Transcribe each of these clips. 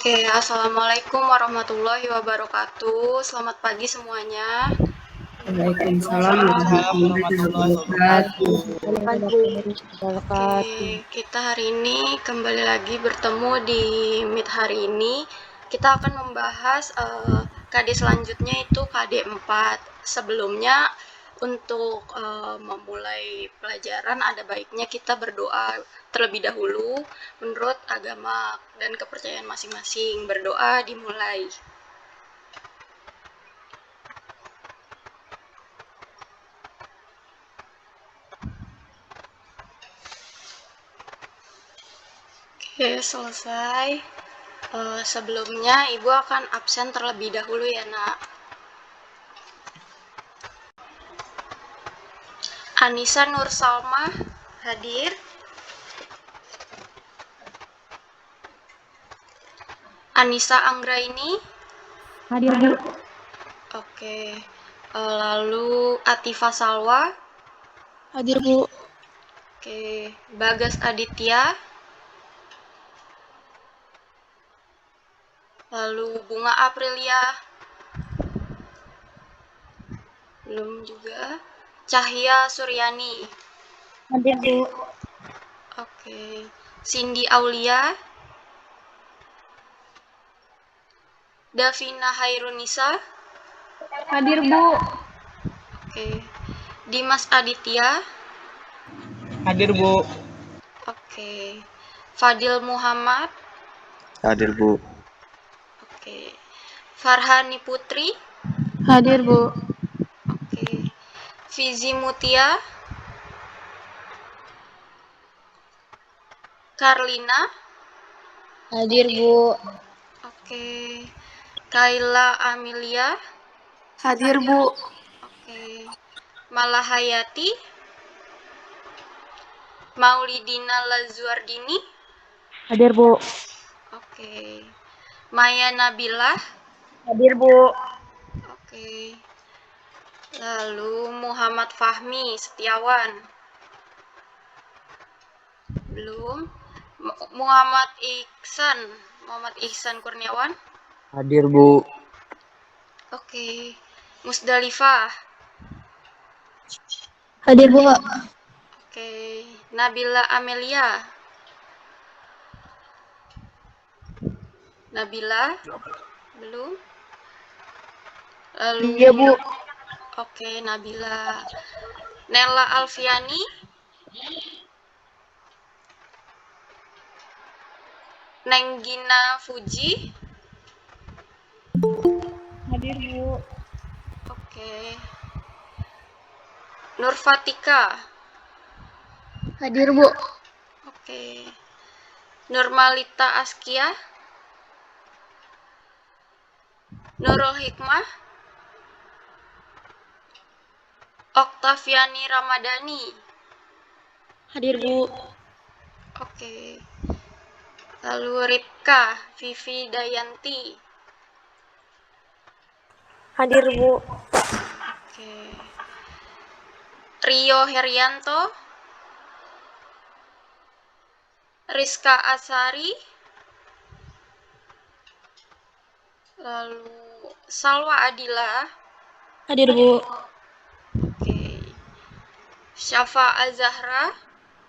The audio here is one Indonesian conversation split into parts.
Oke, assalamualaikum warahmatullahi wabarakatuh. Selamat pagi semuanya. Waalaikumsalam Waalaikumsalam warahmatullahi warahmatullahi wabarakatuh. wabarakatuh. Oke, kita hari ini kembali lagi bertemu di Meet hari ini. Kita akan membahas KD selanjutnya itu KD 4. Sebelumnya untuk memulai pelajaran ada baiknya kita berdoa terlebih dahulu menurut agama dan kepercayaan masing-masing. Berdoa dimulai. Oke, selesai. Sebelumnya Ibu akan absen terlebih dahulu ya, Nak. Anissa Nur Salma hadir. Anissa Anggraini Hadir, Bu. oke. Lalu Atifa Salwa Hadir, Bu. oke. Bagas Aditya, lalu Bunga Aprilia belum juga. Cahya Suryani Hadir, Bu. oke. Cindy Aulia, Davina Hairunisa Hadir, Bu. oke. Dimas Aditya Hadir, Bu. oke. Fadil Muhammad Hadir, Bu. oke. Farhani Putri Hadir, Bu. oke. Fizi Mutia, Karlina Hadir, Bu. oke. Kaila Amelia Hadir, Bu. oke. Malahayati, Maulidina Lazuardini Hadir, Bu. oke. Maya Nabilah Hadir, Bu. oke. Lalu Muhammad Fahmi Setiawan belum. Muhammad Ihsan Kurniawan Hadir, Bu. oke. Musdalifah Hadir, Bu. oke. Nabila Amelia Nabila belum. Lalu Iya, Bu. oke, Nabila. Nella Alfiani Nenggina Fuji Hadir, Bu. oke. Nurfatika Hadir, Bu. oke. Nurmalita Askia Nurul Hikmah Oktaviani Ramadhani Hadir, Bu. oke. Lalu Ripka Vivi Dayanti Hadir, Bu. oke. Rio Herianto Rizka Asari lalu Salwa Adila Hadir, Bu. oke. Syafa Azahra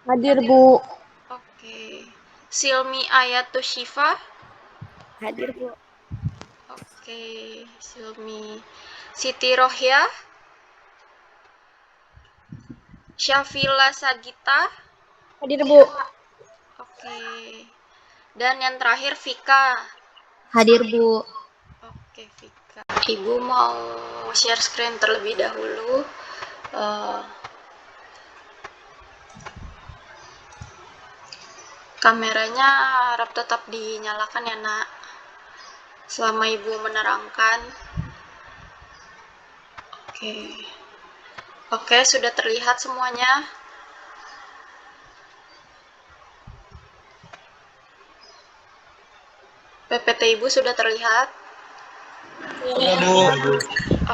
Hadir, Bu. oke. Silmi Ayatus Syifa Hadir, Bu. oke. Silmi Siti Rohya Syafila Sagita Hadir, Bu. oke. Dan yang terakhir Vika Hadir, Bu. oke. Vika Ibu mau share screen terlebih dahulu. Kameranya harap tetap dinyalakan ya, Nak, selama Ibu menerangkan. Oke, sudah terlihat semuanya. PPT Ibu sudah terlihat. Sudah, Bu.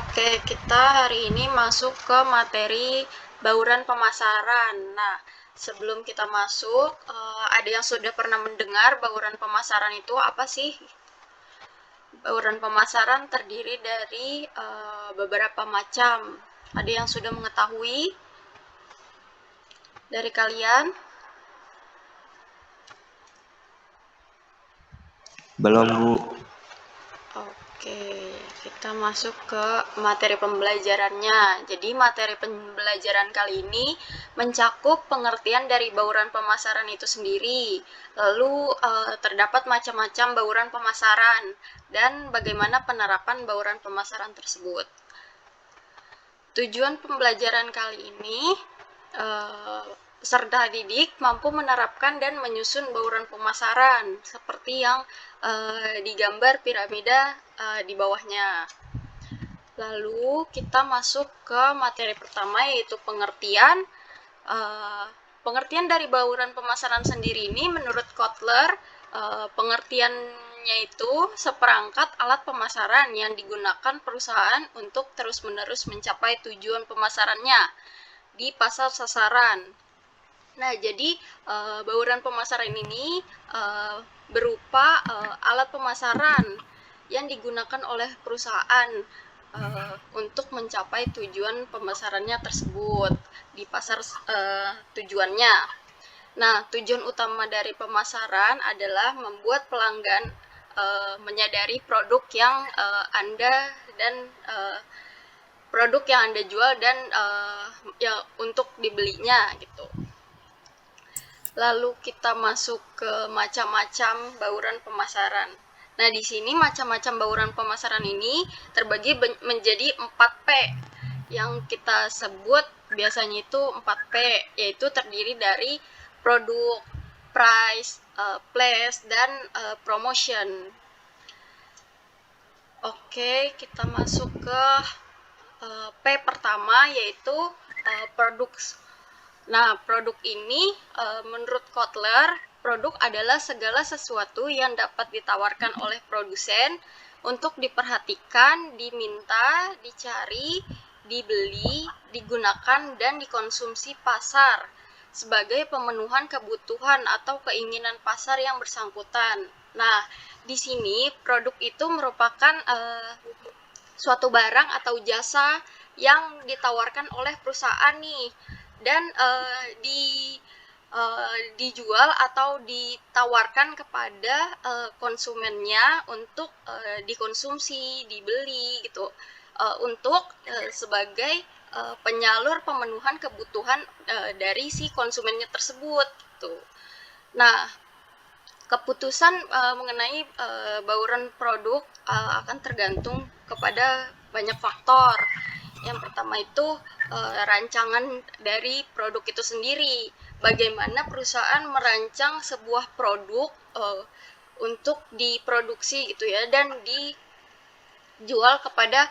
Oke, kita hari ini masuk ke materi bauran pemasaran. Nah, sebelum kita masuk, ada yang sudah pernah mendengar bauran pemasaran itu apa sih? Bauran pemasaran terdiri dari beberapa macam. Ada yang sudah mengetahui dari kalian? Belum, Bu. Oke, kita masuk ke materi pembelajarannya. Jadi materi pembelajaran kali ini mencakup pengertian dari bauran pemasaran itu sendiri. Lalu terdapat macam-macam bauran pemasaran dan bagaimana penerapan bauran pemasaran tersebut. Tujuan pembelajaran kali ini peserta didik mampu menerapkan dan menyusun bauran pemasaran seperti yang digambar piramida di bawahnya. Lalu kita masuk ke materi pertama, yaitu pengertian. Pengertian dari bauran pemasaran sendiri ini menurut Kotler, pengertiannya itu seperangkat alat pemasaran yang digunakan perusahaan untuk terus-menerus mencapai tujuan pemasarannya di pasar sasaran. Nah, jadi bauran pemasaran ini berupa alat pemasaran yang digunakan oleh perusahaan untuk mencapai tujuan pemasarannya tersebut di pasar tujuannya. Nah, tujuan utama dari pemasaran adalah membuat pelanggan menyadari produk yang Anda dan produk yang Anda jual dan ya untuk dibelinya gitu. Lalu kita masuk ke macam-macam bauran pemasaran. Nah, di sini macam-macam bauran pemasaran ini terbagi menjadi 4P yang kita sebut biasanya itu 4P, yaitu terdiri dari produk, price, place, dan promotion. Oke, kita masuk ke P pertama, yaitu produk. Nah, produk ini menurut Kotler, produk adalah segala sesuatu yang dapat ditawarkan oleh produsen untuk diperhatikan, diminta, dicari, dibeli, digunakan, dan dikonsumsi pasar sebagai pemenuhan kebutuhan atau keinginan pasar yang bersangkutan. Nah, di sini produk itu merupakan suatu barang atau jasa yang ditawarkan oleh perusahaan nih, dan dijual atau ditawarkan kepada konsumennya untuk dikonsumsi, dibeli gitu, untuk sebagai penyalur pemenuhan kebutuhan dari si konsumennya tersebut gitu. Nah, keputusan mengenai bauran produk akan tergantung kepada banyak faktor. Yang pertama itu rancangan dari produk itu sendiri. Bagaimana perusahaan merancang sebuah produk untuk diproduksi gitu ya, dan dijual kepada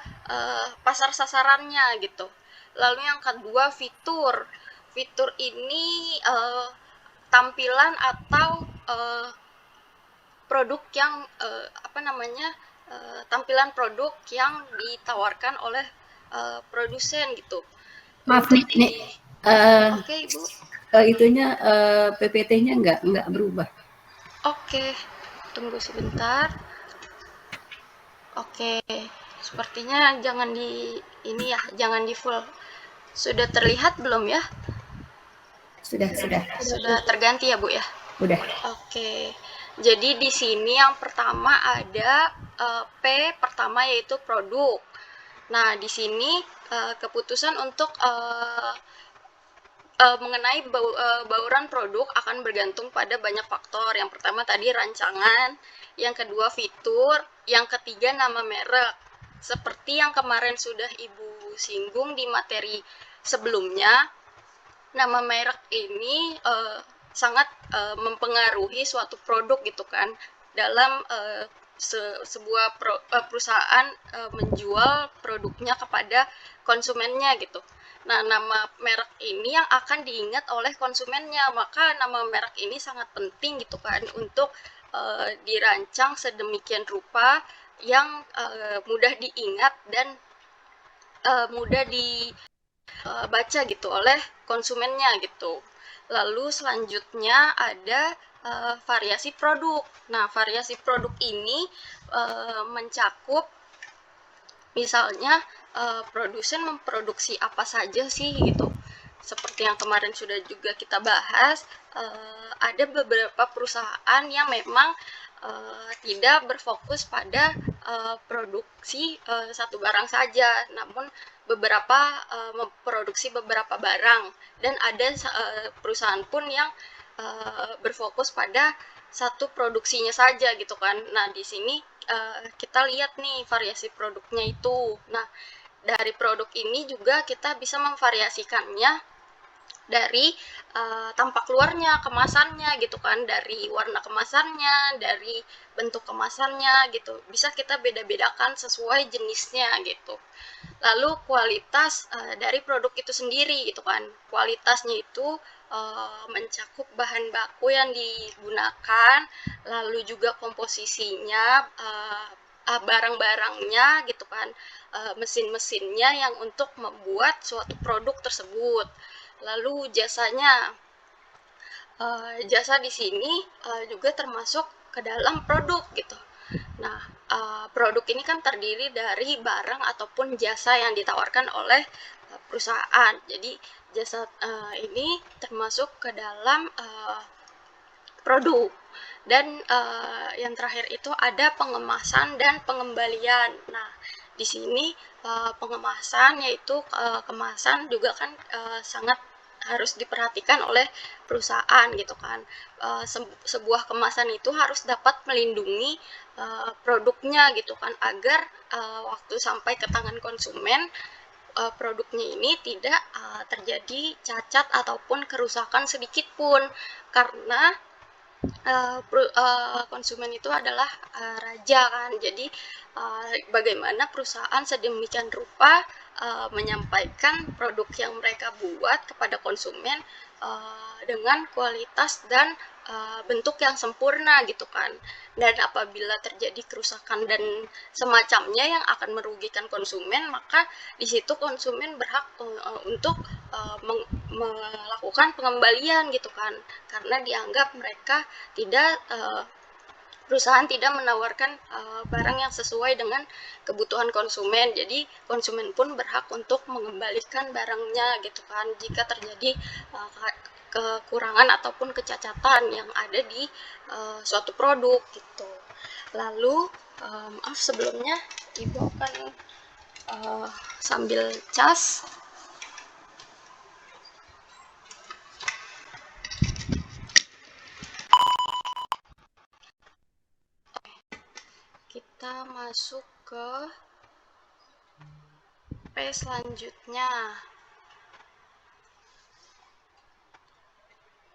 pasar sasarannya gitu. Lalu yang kedua, fitur. Fitur ini tampilan atau produk yang tampilan produk yang ditawarkan oleh produsen gitu. Maaf nih, Oke, Ibu. Itunya PPT-nya nggak berubah. Oke, tunggu sebentar. Oke, sepertinya jangan jangan di full. Sudah terlihat belum ya? Sudah. Sudah terganti ya, Bu ya? Udah. Oke. Jadi di sini yang pertama ada P pertama, yaitu produk. Nah, di sini keputusan untuk mengenai bauran produk akan bergantung pada banyak faktor. Yang pertama tadi rancangan, yang kedua fitur, yang ketiga nama merek. Seperti yang kemarin sudah Ibu singgung di materi sebelumnya, nama merek ini sangat mempengaruhi suatu produk gitu kan, dalam sebuah perusahaan menjual produknya kepada konsumennya gitu. Nah, nama merek ini yang akan diingat oleh konsumennya, maka nama merek ini sangat penting gitu kan untuk dirancang sedemikian rupa yang mudah diingat dan mudah dibaca gitu oleh konsumennya gitu. Lalu selanjutnya ada variasi produk. Nah, variasi produk ini mencakup misalnya produsen memproduksi apa saja sih gitu. Seperti yang kemarin sudah juga kita bahas, ada beberapa perusahaan yang memang tidak berfokus pada produksi satu barang saja, namun beberapa memproduksi beberapa barang, dan ada perusahaan pun yang berfokus pada satu produksinya saja gitu kan. Nah, di sini kita lihat nih variasi produknya itu. Nah, dari produk ini juga kita bisa memvariasikannya dari tampak luarnya, kemasannya gitu kan, dari warna kemasannya, dari bentuk kemasannya gitu. Bisa kita beda-bedakan sesuai jenisnya gitu. Lalu kualitas dari produk itu sendiri gitu kan. Kualitasnya itu mencakup bahan baku yang digunakan, lalu juga komposisinya, barang-barangnya gitu kan, mesin-mesinnya yang untuk membuat suatu produk tersebut. Lalu jasanya, jasa di sini juga termasuk ke dalam produk gitu. Nah, produk ini kan terdiri dari barang ataupun jasa yang ditawarkan oleh perusahaan. Jadi jasa ini termasuk ke dalam produk. Dan yang terakhir itu ada pengemasan dan pengembalian. Nah, di sini pengemasan yaitu kemasan juga kan sangat harus diperhatikan oleh perusahaan gitu kan. Sebuah kemasan itu harus dapat melindungi produknya gitu kan, agar waktu sampai ke tangan konsumen produknya ini tidak terjadi cacat ataupun kerusakan sedikit pun, karena konsumen itu adalah raja kan. Jadi bagaimana perusahaan sedemikian rupa menyampaikan produk yang mereka buat kepada konsumen dengan kualitas dan bentuk yang sempurna gitu kan. Dan apabila terjadi kerusakan dan semacamnya yang akan merugikan konsumen, maka di situ konsumen berhak untuk melakukan pengembalian gitu kan, karena dianggap mereka tidak perusahaan tidak menawarkan barang yang sesuai dengan kebutuhan konsumen. Jadi konsumen pun berhak untuk mengembalikan barangnya gitu kan, jika terjadi kekurangan ataupun kecacatan yang ada di suatu produk gitu. Lalu maaf sebelumnya Ibu akan sambil cas. Kita masuk ke P selanjutnya.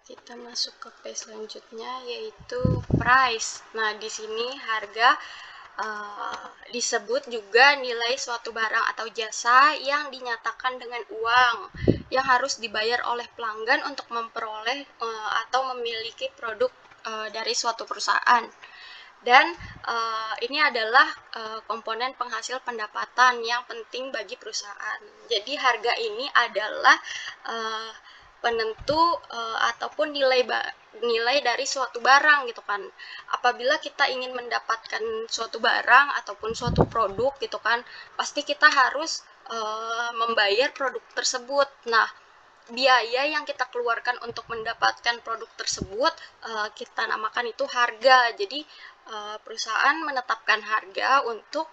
Kita masuk ke P selanjutnya yaitu price. Nah, di sini harga disebut juga nilai suatu barang atau jasa yang dinyatakan dengan uang yang harus dibayar oleh pelanggan untuk memperoleh atau memiliki produk dari suatu perusahaan. Dan ini adalah komponen penghasil pendapatan yang penting bagi perusahaan. Jadi harga ini adalah penentu ataupun nilai dari suatu barang gitu kan. Apabila kita ingin mendapatkan suatu barang ataupun suatu produk gitu kan, pasti kita harus membayar produk tersebut. Nah, biaya yang kita keluarkan untuk mendapatkan produk tersebut kita namakan itu harga. Jadi perusahaan menetapkan harga untuk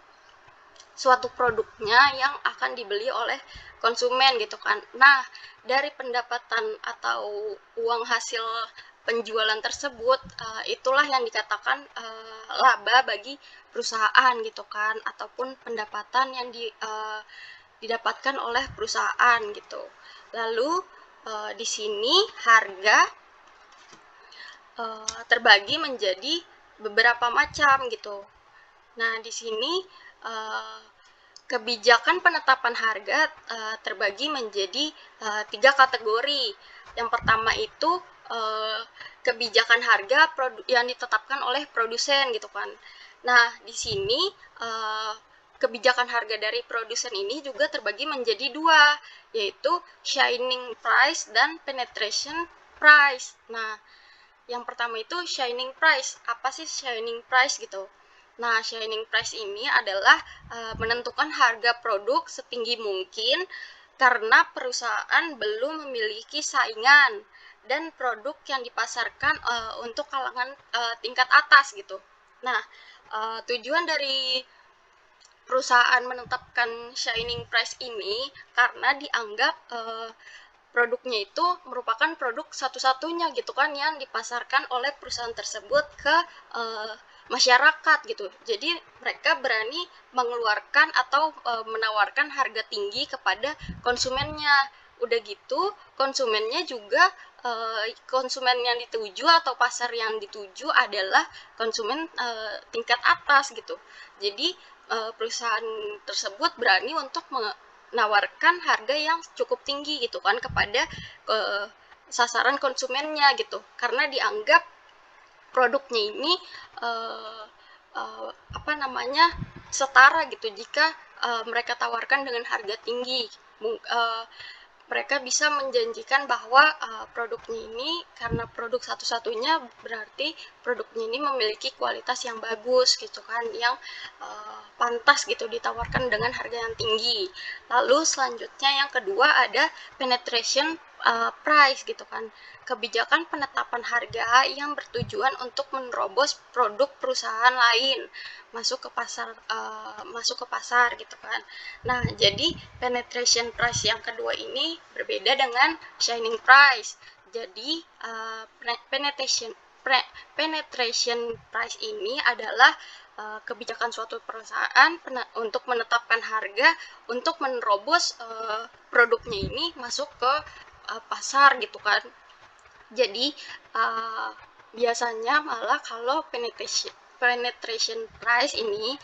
suatu produknya yang akan dibeli oleh konsumen gitu kan. Nah, dari pendapatan atau uang hasil penjualan tersebut itulah yang dikatakan laba bagi perusahaan gitu kan, ataupun pendapatan yang didapatkan oleh perusahaan gitu. Lalu di sini harga terbagi menjadi beberapa macam gitu. Nah, di sini kebijakan penetapan harga terbagi menjadi 3 kategori. Yang pertama itu kebijakan harga yang ditetapkan oleh produsen gitu kan. Nah, di sini kebijakan harga dari produsen ini juga terbagi menjadi 2, yaitu shining price dan penetration price. Nah, Yang pertama itu shining price. Apa sih shining price gitu? Nah, shining price ini adalah menentukan harga produk setinggi mungkin karena perusahaan belum memiliki saingan dan produk yang dipasarkan untuk kalangan tingkat atas gitu. Nah, tujuan dari perusahaan menetapkan shining price ini karena dianggap produknya itu merupakan produk satu-satunya gitu kan yang dipasarkan oleh perusahaan tersebut ke masyarakat gitu. Jadi mereka berani mengeluarkan atau menawarkan harga tinggi kepada konsumennya. Udah gitu, konsumennya juga konsumen yang dituju atau pasar yang dituju adalah konsumen tingkat atas gitu. Jadi perusahaan tersebut berani untuk menawarkan harga yang cukup tinggi gitu kan kepada sasaran konsumennya gitu, karena dianggap produknya ini setara gitu jika mereka tawarkan dengan harga tinggi. Mereka bisa menjanjikan bahwa produknya ini karena produk satu-satunya berarti produknya ini memiliki kualitas yang bagus gitu kan, yang pantas gitu ditawarkan dengan harga yang tinggi. Lalu selanjutnya yang kedua ada penetration price gitu kan, kebijakan penetapan harga yang bertujuan untuk menerobos produk perusahaan lain masuk ke pasar gitu kan. Nah, jadi penetration price yang kedua ini berbeda dengan shining price. Jadi penetration price ini adalah kebijakan suatu perusahaan untuk menetapkan harga untuk menerobos produknya ini masuk ke pasar gitu kan. Jadi biasanya malah kalau penetration price ini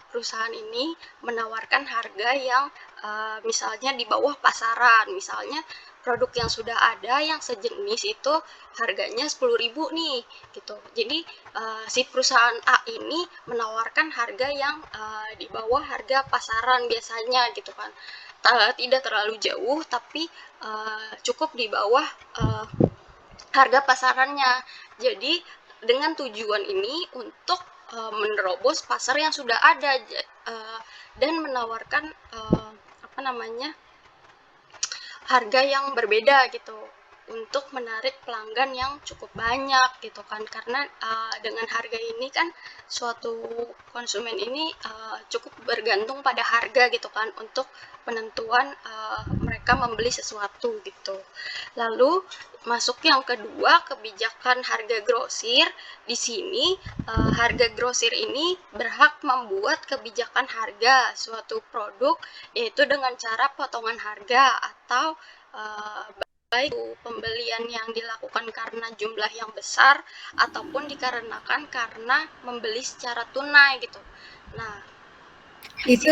perusahaan ini menawarkan harga yang misalnya di bawah pasaran. Misalnya produk yang sudah ada yang sejenis itu harganya 10.000 nih gitu. Jadi si perusahaan A ini menawarkan harga yang di bawah harga pasaran biasanya gitu kan. Tidak terlalu jauh tapi cukup di bawah harga pasarannya. Jadi dengan tujuan ini untuk menerobos pasar yang sudah ada dan menawarkan harga yang berbeda gitu untuk menarik pelanggan yang cukup banyak gitu kan, karena dengan harga ini kan suatu konsumen ini cukup bergantung pada harga gitu kan untuk penentuan mereka membeli sesuatu gitu. Lalu masuk yang kedua, kebijakan harga grosir. Di sini harga grosir ini berhak membuat kebijakan harga suatu produk, yaitu dengan cara potongan harga atau baik pembelian yang dilakukan karena jumlah yang besar ataupun dikarenakan karena membeli secara tunai gitu. Nah, Itu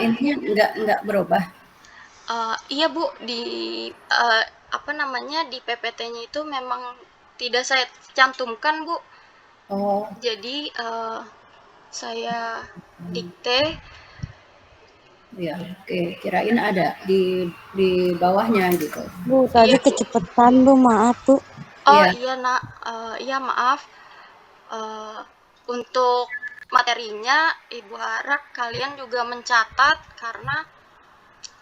intinya nggak berubah. iya Bu, di di PPT-nya itu memang tidak saya cantumkan Bu. Oh, Jadi saya dikte. ya, oke. Kirain ada di bawahnya gitu. Bu, tadi Iya, Bu. kecepatan Bu, maaf Bu. Oh Iya. iya Nak, iya maaf. Untuk materinya Ibu harap kalian juga mencatat karena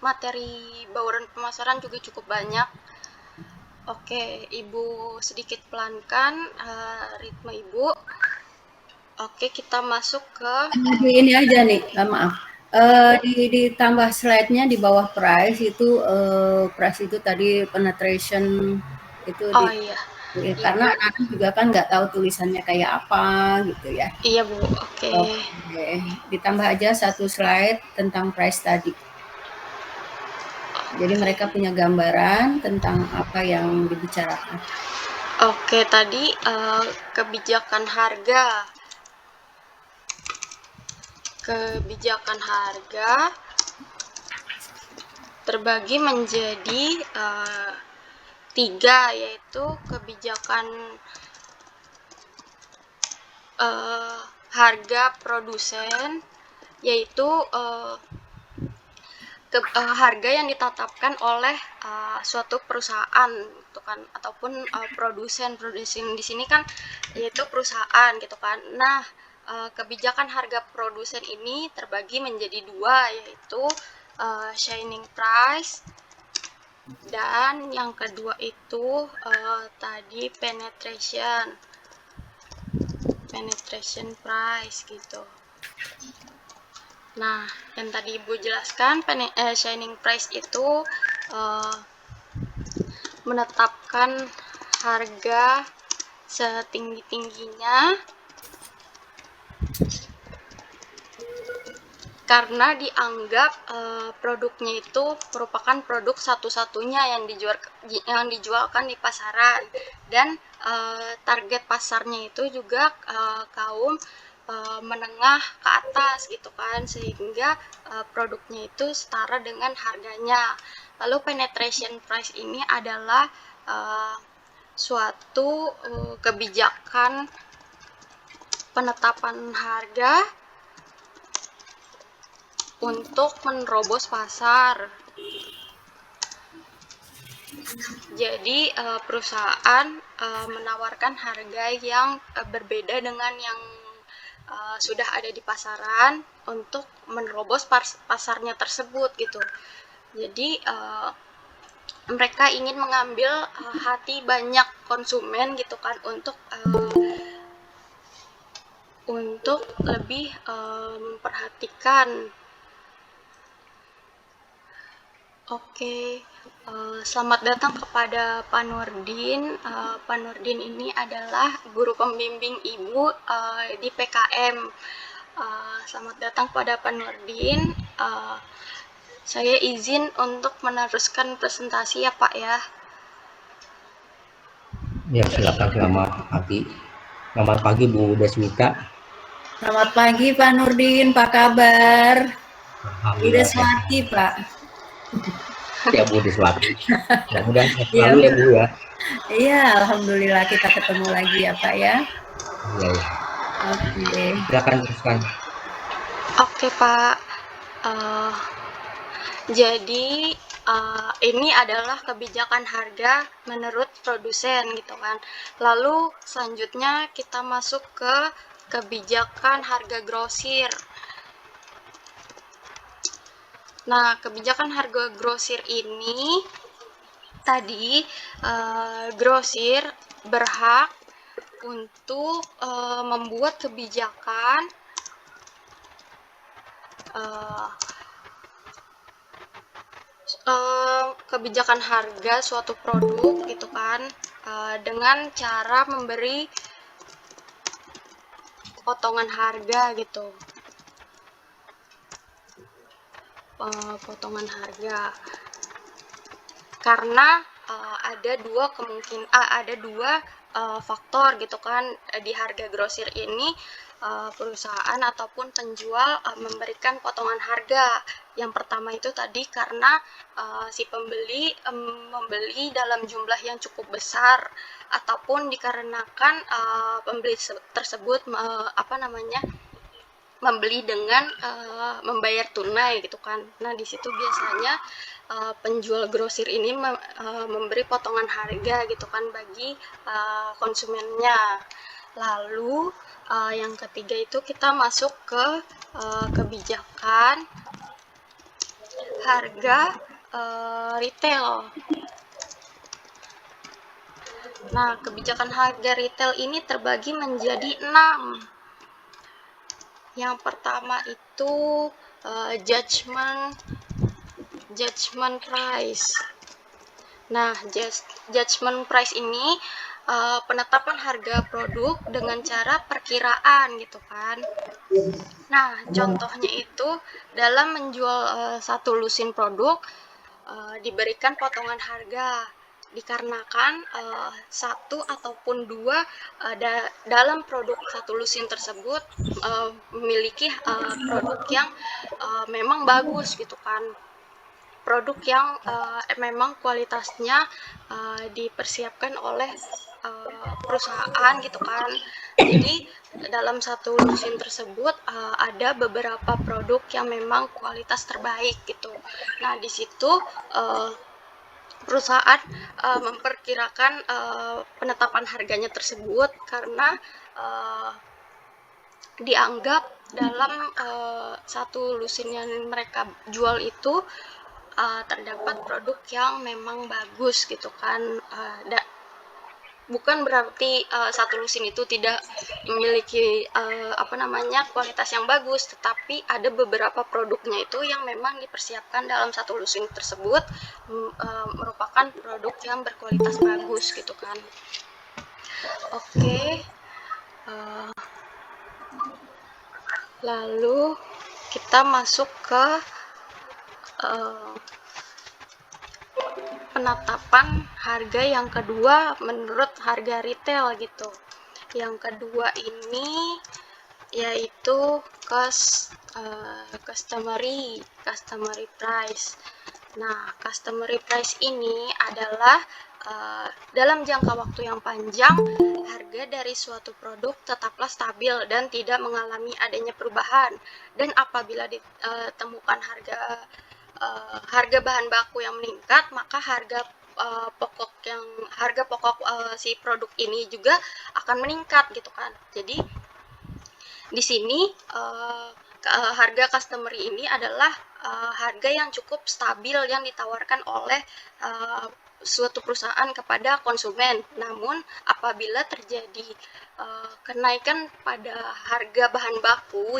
materi bauran pemasaran juga cukup banyak. Oke, Ibu sedikit pelankan ritme Ibu. Oke, kita masuk ke Ini aja nih, maaf. Ditambah slide-nya di bawah price itu price itu tadi penetration itu oh iya. karena anak juga kan nggak tahu tulisannya kayak apa gitu ya. Iya Bu, oke. Oke, ditambah aja satu slide tentang price tadi. Jadi mereka punya gambaran tentang apa yang dibicarakan. Oke, tadi kebijakan harga. Kebijakan harga terbagi menjadi 3, yaitu kebijakan harga produsen, yaitu harga yang ditetapkan oleh suatu perusahaan gitu kan, ataupun produsen di sini kan yaitu perusahaan gitu kan. Nah, kebijakan harga produsen ini terbagi menjadi dua, yaitu shining price, dan yang kedua itu tadi penetration price gitu. Nah, yang tadi Ibu jelaskan, shining price itu menetapkan harga setinggi-tingginya karena dianggap produknya itu merupakan produk satu-satunya yang dijualkan di pasaran, dan target pasarnya itu juga kaum menengah ke atas gitu kan, sehingga produknya itu setara dengan harganya. Lalu penetration price ini adalah suatu kebijakan penetapan harga untuk menerobos pasar. Jadi perusahaan menawarkan harga yang berbeda dengan yang sudah ada di pasaran untuk menerobos pasarnya tersebut gitu. Jadi mereka ingin mengambil hati banyak konsumen gitu kan, untuk lebih memperhatikan. Oke, selamat datang kepada Pak Nurdin. Pak Nurdin ini adalah guru pembimbing Ibu di PKM. Selamat datang kepada Pak Nurdin. Saya izin untuk meneruskan presentasi ya Pak ya. Ya, silakan. Selamat pagi Bu Deswita. Selamat pagi Pak Nurdin, apa kabar? Bu Deswati Pak. Ya Bu Deswati. Mudah-mudahan selalu ya Bu ya. Iya, alhamdulillah kita ketemu lagi ya Pak ya. Iya ya. Oke. Silakan teruskan. Oke Pak. Jadi ini adalah kebijakan harga menurut produsen gitu kan. Lalu selanjutnya kita masuk ke kebijakan harga grosir. Nah, kebijakan harga grosir ini tadi grosir berhak untuk membuat kebijakan kebijakan harga suatu produk gitu kan, dengan cara memberi potongan harga gitu, potongan harga karena ada dua faktor gitu kan di harga grosir ini. Perusahaan ataupun penjual memberikan potongan harga. Yang pertama itu tadi karena si pembeli membeli dalam jumlah yang cukup besar, ataupun dikarenakan pembeli tersebut membeli dengan membayar tunai gitu kan. Nah, di situ biasanya penjual grosir ini memberi potongan harga gitu kan bagi konsumennya. Lalu yang ketiga itu kita masuk ke kebijakan harga retail. Nah, kebijakan harga retail ini terbagi menjadi 6. Yang pertama itu judgment price. Nah, judgment price ini penetapan harga produk dengan cara perkiraan gitu kan. Nah, contohnya itu dalam menjual satu lusin produk diberikan potongan harga dikarenakan satu ataupun dua dalam produk satu lusin tersebut memiliki produk yang memang bagus gitu kan, produk yang memang kualitasnya dipersiapkan oleh perusahaan gitu kan. Jadi dalam satu lusin tersebut ada beberapa produk yang memang kualitas terbaik gitu. Nah, di situ perusahaan memperkirakan penetapan harganya tersebut karena dianggap dalam satu lusin yang mereka jual itu terdapat produk yang memang bagus gitu kan. Bukan berarti satu lusin itu tidak memiliki kualitas yang bagus, tetapi ada beberapa produknya itu yang memang dipersiapkan dalam satu lusin tersebut merupakan produk yang berkualitas bagus gitu kan. Oke. Lalu kita masuk ke penetapan harga yang kedua menurut harga retail gitu. Yang kedua ini yaitu customary price. Nah, customary price ini adalah dalam jangka waktu yang panjang, harga dari suatu produk tetaplah stabil dan tidak mengalami adanya perubahan. Dan apabila ditemukan harga bahan baku yang meningkat, maka harga pokok si produk ini juga akan meningkat gitu kan. Jadi di sini harga customary ini adalah harga yang cukup stabil yang ditawarkan oleh suatu perusahaan kepada konsumen. Namun apabila terjadi kenaikan pada harga bahan baku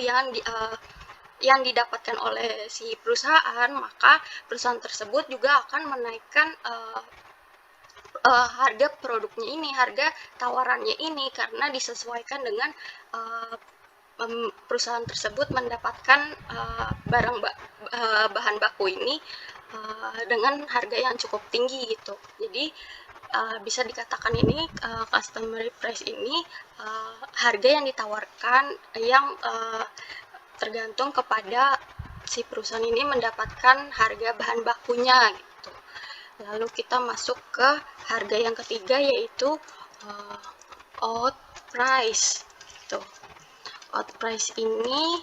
yang didapatkan oleh si perusahaan, maka perusahaan tersebut juga akan menaikkan harga produknya ini, harga tawarannya ini, karena disesuaikan dengan perusahaan tersebut mendapatkan bahan baku ini dengan harga yang cukup tinggi gitu. Jadi bisa dikatakan ini customary price ini harga yang ditawarkan yang tergantung kepada si perusahaan ini mendapatkan harga bahan bakunya gitu. Lalu kita masuk ke harga yang ketiga, yaitu out price gitu. Out price ini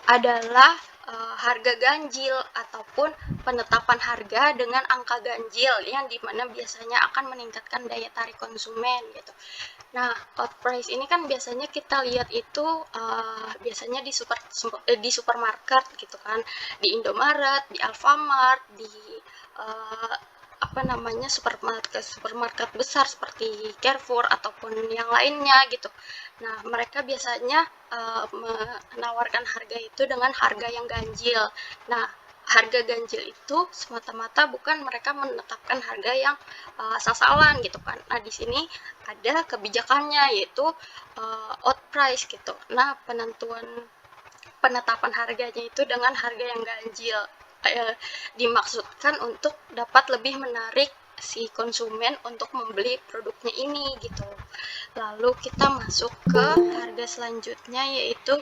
adalah harga ganjil ataupun penetapan harga dengan angka ganjil yang dimana biasanya akan meningkatkan daya tarik konsumen gitu. Nah, out price ini kan biasanya kita lihat itu biasanya di supermarket gitu kan, di Indomaret, di Alfamart, di supermarket besar seperti Carrefour ataupun yang lainnya gitu. Nah, mereka biasanya menawarkan harga itu dengan harga yang ganjil. Nah, harga ganjil itu semata-mata bukan mereka menetapkan harga yang asal-asalan gitu kan. Nah, di sini ada kebijakannya, yaitu out price gitu. Nah, penetapan harganya itu dengan harga yang ganjil dimaksudkan untuk dapat lebih menarik si konsumen untuk membeli produknya ini gitu. Lalu kita masuk ke harga selanjutnya, yaitu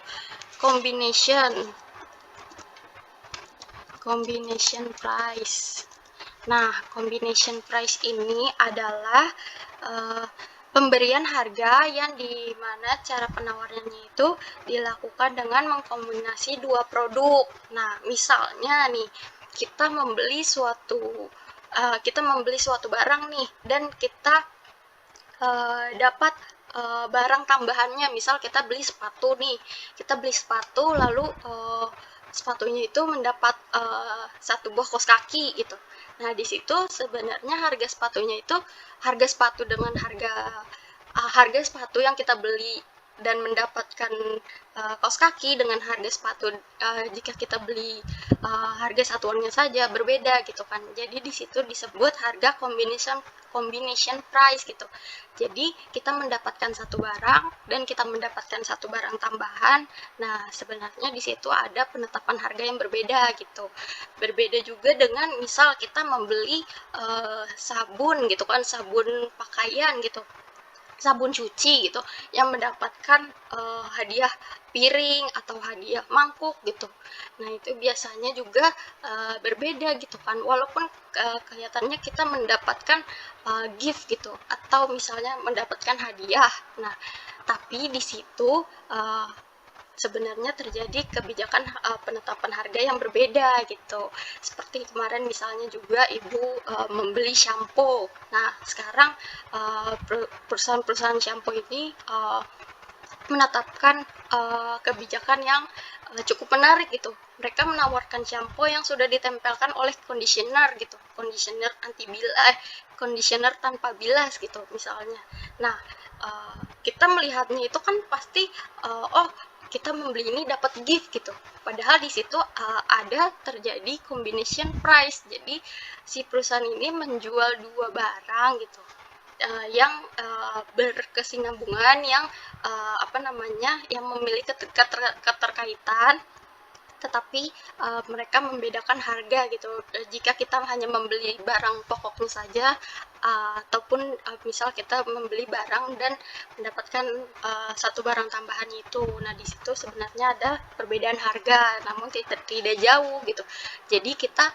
combination price. Nah, combination price ini adalah pemberian harga yang dimana cara penawarannya itu dilakukan dengan mengkombinasi dua produk. Nah, misalnya nih, kita membeli suatu barang nih, dan kita dapat barang tambahannya. Misal kita beli sepatu lalu sepatunya itu mendapat satu buah kaos kaki gitu. Nah, di situ sebenarnya harga sepatunya itu harga sepatu dengan harga sepatu yang kita beli dan mendapatkan kaos kaki dengan harga sepatu jika kita beli harga satuannya saja berbeda gitu kan. Jadi di situ disebut harga combination price gitu. Jadi kita mendapatkan satu barang dan kita mendapatkan satu barang tambahan. Nah, sebenarnya di situ ada penetapan harga yang berbeda gitu. Berbeda juga dengan misal kita membeli sabun gitu kan, sabun pakaian gitu, sabun cuci gitu, yang mendapatkan hadiah piring atau hadiah mangkuk gitu. Nah, itu biasanya juga berbeda gitu kan, walaupun kelihatannya kita mendapatkan gift gitu, atau misalnya mendapatkan hadiah. Nah, Tapi di situ sebenarnya terjadi kebijakan penetapan harga yang berbeda gitu. Seperti kemarin misalnya juga ibu membeli shampoo. Nah sekarang perusahaan-perusahaan shampoo ini menetapkan kebijakan yang cukup menarik gitu. Mereka menawarkan shampoo yang sudah ditempelkan oleh conditioner gitu, conditioner conditioner tanpa bilas gitu misalnya. Nah kita melihatnya itu kan pasti oh kita membeli ini dapat gift gitu. Padahal di situ ada terjadi combination price. Jadi si perusahaan ini menjual dua barang gitu yang berkesinambungan, yang yang memiliki keterkaitan, tetapi mereka membedakan harga gitu. Jika kita hanya membeli barang pokoknya saja ataupun misal kita membeli barang dan mendapatkan satu barang tambahan itu. Nah, di situ sebenarnya ada perbedaan harga, namun tidak jauh gitu. Jadi kita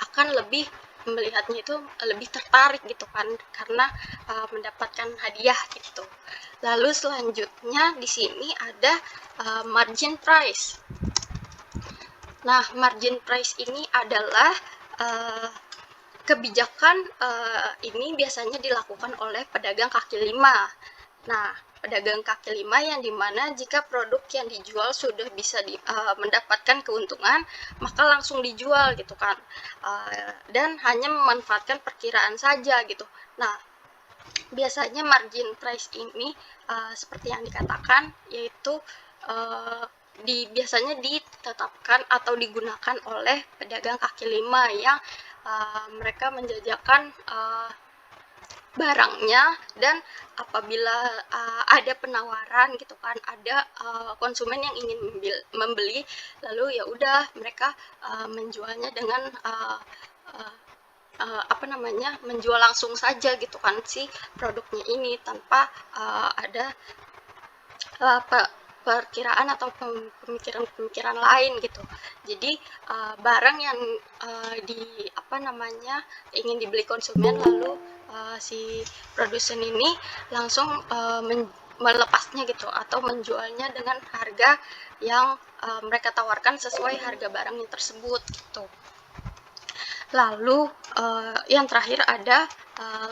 akan lebih melihatnya itu lebih tertarik gitu kan, karena mendapatkan hadiah gitu. Lalu selanjutnya di sini ada margin price. Nah, margin price ini adalah kebijakan ini biasanya dilakukan oleh pedagang kaki lima. Nah, pedagang kaki lima yang dimana jika produk yang dijual sudah bisa mendapatkan keuntungan, maka langsung dijual gitu kan, dan hanya memanfaatkan perkiraan saja gitu. Nah, biasanya margin price ini seperti yang dikatakan, yaitu biasanya ditetapkan atau digunakan oleh pedagang kaki lima yang mereka menjajakan barangnya, dan apabila ada penawaran gitu kan, ada konsumen yang ingin membeli, lalu ya udah mereka menjualnya dengan menjual langsung saja gitu kan si produknya ini, tanpa ada perkiraan atau pemikiran-pemikiran lain gitu. Jadi barang yang ingin dibeli konsumen, lalu si produsen ini langsung melepasnya gitu, atau menjualnya dengan harga yang mereka tawarkan sesuai harga barangnya tersebut gitu. Lalu yang terakhir ada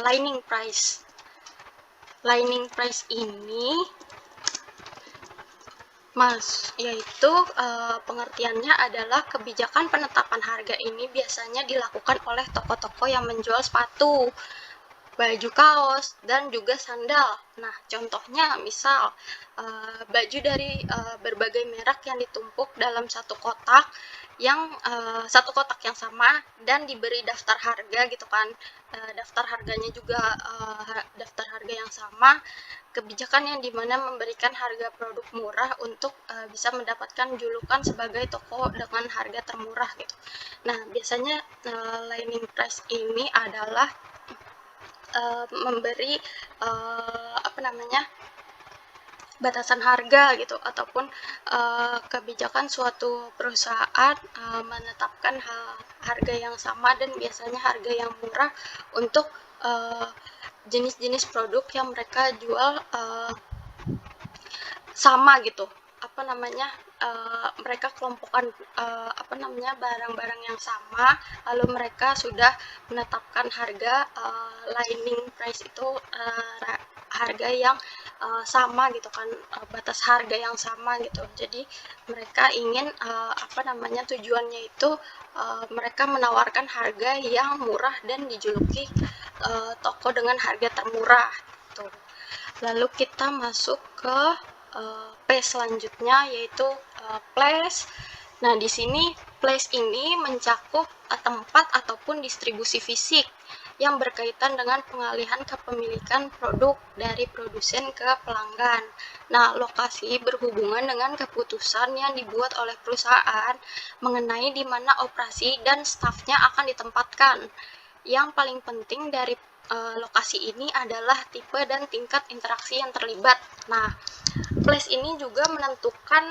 lining price. Lining price ini yaitu pengertiannya adalah kebijakan penetapan harga ini biasanya dilakukan oleh toko-toko yang menjual sepatu, baju kaos, dan juga sandal. Nah, contohnya misal baju dari berbagai merek yang ditumpuk dalam satu kotak yang sama dan diberi daftar harga gitu kan. Daftar harganya juga daftar harga yang sama. Kebijakan yang dimana memberikan harga produk murah untuk bisa mendapatkan julukan sebagai toko dengan harga termurah gitu. Nah, biasanya lining price ini adalah memberi batasan harga gitu, ataupun kebijakan suatu perusahaan menetapkan harga yang sama dan biasanya harga yang murah untuk jenis-jenis produk yang mereka jual sama gitu. Mereka kelompokkan barang-barang yang sama, lalu mereka sudah menetapkan harga lining price itu harga yang sama gitu kan, batas harga yang sama gitu. Jadi mereka ingin tujuannya itu mereka menawarkan harga yang murah dan dijuluki toko dengan harga termurah gitu. Lalu kita masuk ke P selanjutnya, yaitu place. Nah, di sini place ini mencakup tempat ataupun distribusi fisik yang berkaitan dengan pengalihan kepemilikan produk dari produsen ke pelanggan. Nah, lokasi berhubungan dengan keputusan yang dibuat oleh perusahaan mengenai di mana operasi dan stafnya akan ditempatkan. Yang paling penting dari lokasi ini adalah tipe dan tingkat interaksi yang terlibat. Nah, place ini juga menentukan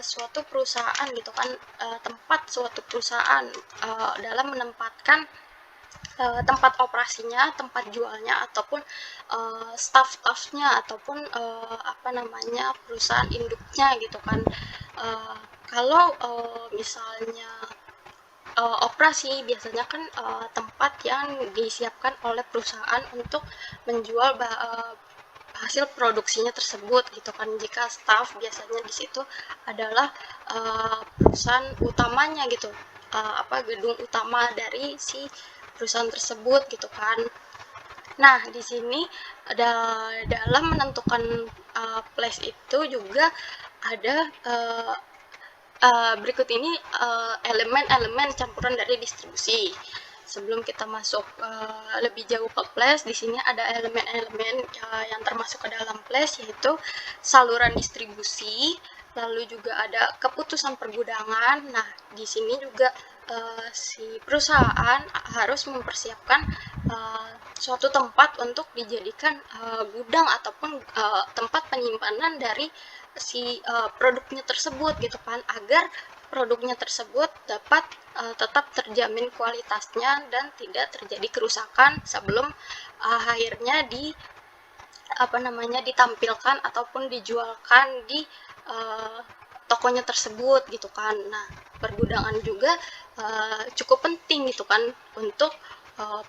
suatu perusahaan gitu kan, tempat suatu perusahaan dalam menempatkan tempat operasinya, tempat jualnya, ataupun staff-staffnya, ataupun perusahaan induknya gitu kan. Kalau misalnya operasi biasanya kan tempat yang disiapkan oleh perusahaan untuk menjual hasil produksinya tersebut gitu kan. Jika staff biasanya di situ adalah perusahaan utamanya gitu, gedung utama dari si perusahaan tersebut gitu kan. Nah, di sini dalam menentukan place itu juga ada berikut ini elemen-elemen campuran dari distribusi. Sebelum kita masuk lebih jauh ke place, di sini ada elemen-elemen yang termasuk ke dalam place, yaitu saluran distribusi, lalu juga ada keputusan pergudangan. Nah, di sini juga si perusahaan harus mempersiapkan suatu tempat untuk dijadikan gudang ataupun tempat penyimpanan dari si produknya tersebut gitu kan, agar produknya tersebut dapat tetap terjamin kualitasnya dan tidak terjadi kerusakan sebelum akhirnya ditampilkan ataupun dijualkan di tokonya tersebut gitu kan. Nah, pergudangan juga cukup penting gitu kan untuk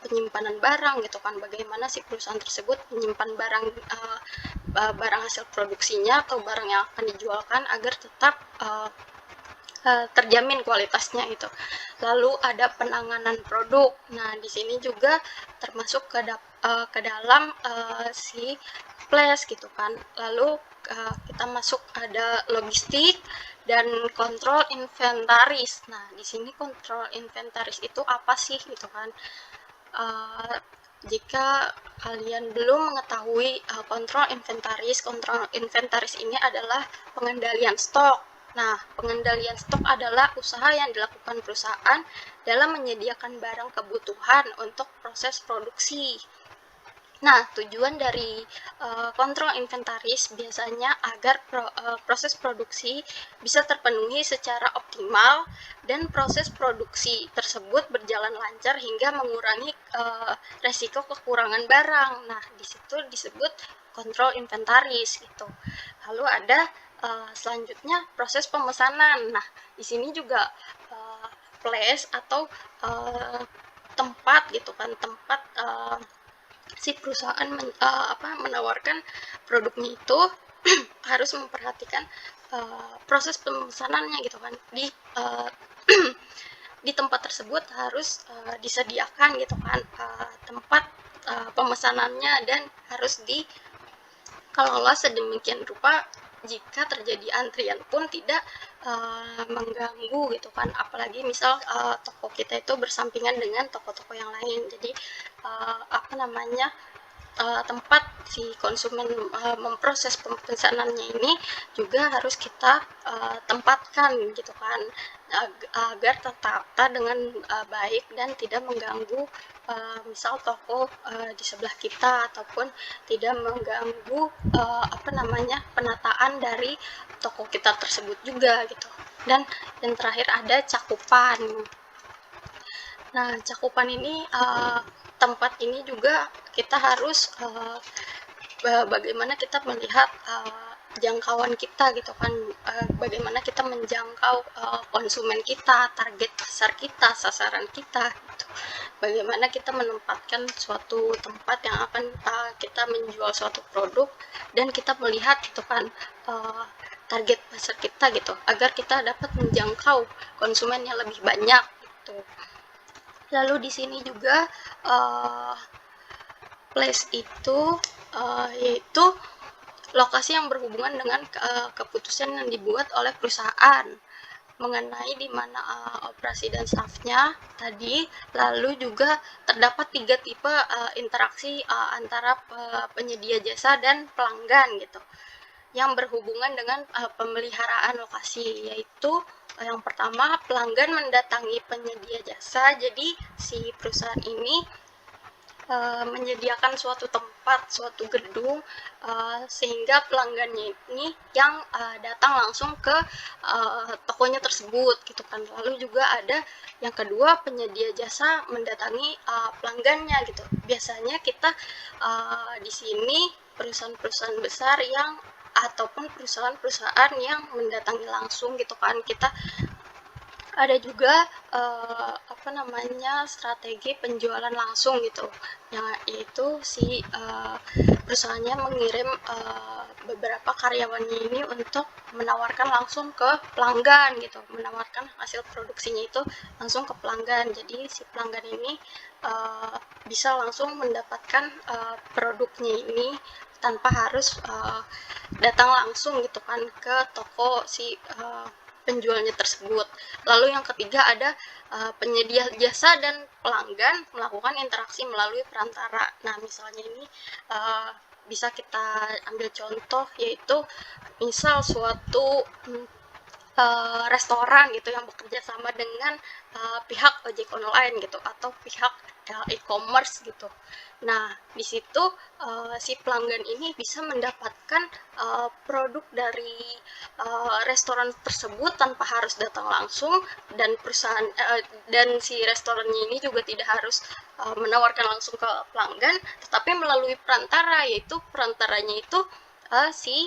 penyimpanan barang gitu kan. Bagaimana si perusahaan tersebut menyimpan barang hasil produksinya atau barang yang akan dijualkan agar tetap terjamin kualitasnya itu. Lalu ada penanganan produk. Nah, di sini juga termasuk ke dalam si place gitu kan. Lalu kita masuk ada logistik dan kontrol inventaris. Nah, di sini kontrol inventaris itu apa sih gitu kan? Jika kalian belum mengetahui kontrol inventaris ini adalah pengendalian stok. Nah, pengendalian stok adalah usaha yang dilakukan perusahaan dalam menyediakan barang kebutuhan untuk proses produksi. Nah, tujuan dari kontrol inventaris biasanya agar proses produksi bisa terpenuhi secara optimal dan proses produksi tersebut berjalan lancar hingga mengurangi resiko kekurangan barang. Nah, di situ disebut kontrol inventaris gitu. Lalu ada selanjutnya proses pemesanan. Nah, di sini juga place atau tempat gitu kan, tempat si perusahaan menawarkan produknya itu harus memperhatikan proses pemesanannya gitu kan. Di tempat tersebut harus disediakan gitu kan tempat pemesanannya, dan harus dikelola sedemikian rupa jika terjadi antrian pun tidak mengganggu gitu kan. Apalagi misal toko kita itu bersampingan dengan toko-toko yang lain, jadi tempat si konsumen memproses pemesanannya ini juga harus kita tempatkan gitu kan, agar tertata dengan baik dan tidak mengganggu misal toko di sebelah kita, ataupun tidak mengganggu penataan dari toko kita tersebut juga gitu. Dan yang terakhir ada cakupan. Nah, cakupan ini tempat ini juga kita harus bagaimana kita melihat jangkauan kita gitu kan, bagaimana kita menjangkau konsumen kita, target pasar kita, sasaran kita gitu. Bagaimana kita menempatkan suatu tempat yang akan kita menjual suatu produk, dan kita melihat gitu kan target pasar kita gitu, agar kita dapat menjangkau konsumen yang lebih banyak gitu. Lalu di sini juga place itu yaitu lokasi yang berhubungan dengan keputusan yang dibuat oleh perusahaan mengenai di mana operasi dan staffnya tadi. Lalu juga terdapat 3 tipe interaksi antara penyedia jasa dan pelanggan gitu, yang berhubungan dengan pemeliharaan lokasi, yaitu yang pertama, pelanggan mendatangi penyedia jasa. Jadi si perusahaan ini menyediakan suatu tempat, suatu gedung, sehingga pelanggannya ini yang datang langsung ke tokonya tersebut gitu kan. Lalu juga ada yang kedua, penyedia jasa mendatangi pelanggannya gitu. Biasanya kita di sini perusahaan-perusahaan besar yang ataupun perusahaan-perusahaan yang mendatangi langsung gitu kan. Kita ada juga strategi penjualan langsung gitu, yang yaitu si perusahaannya mengirim beberapa karyawannya ini untuk menawarkan langsung ke pelanggan gitu, menawarkan hasil produksinya itu langsung ke pelanggan. Jadi si pelanggan ini bisa langsung mendapatkan produknya ini tanpa harus datang langsung gitu kan ke toko si penjualnya tersebut. Lalu yang ketiga ada penyedia jasa dan pelanggan melakukan interaksi melalui perantara. Nah, misalnya ini bisa kita ambil contoh, yaitu misal suatu restoran gitu yang bekerja sama dengan pihak ojek online gitu, atau pihak e-commerce gitu. Nah, di situ si pelanggan ini bisa mendapatkan produk dari restoran tersebut tanpa harus datang langsung, dan perusahaan dan si restorannya ini juga tidak harus menawarkan langsung ke pelanggan, tetapi melalui perantara, yaitu perantaranya itu si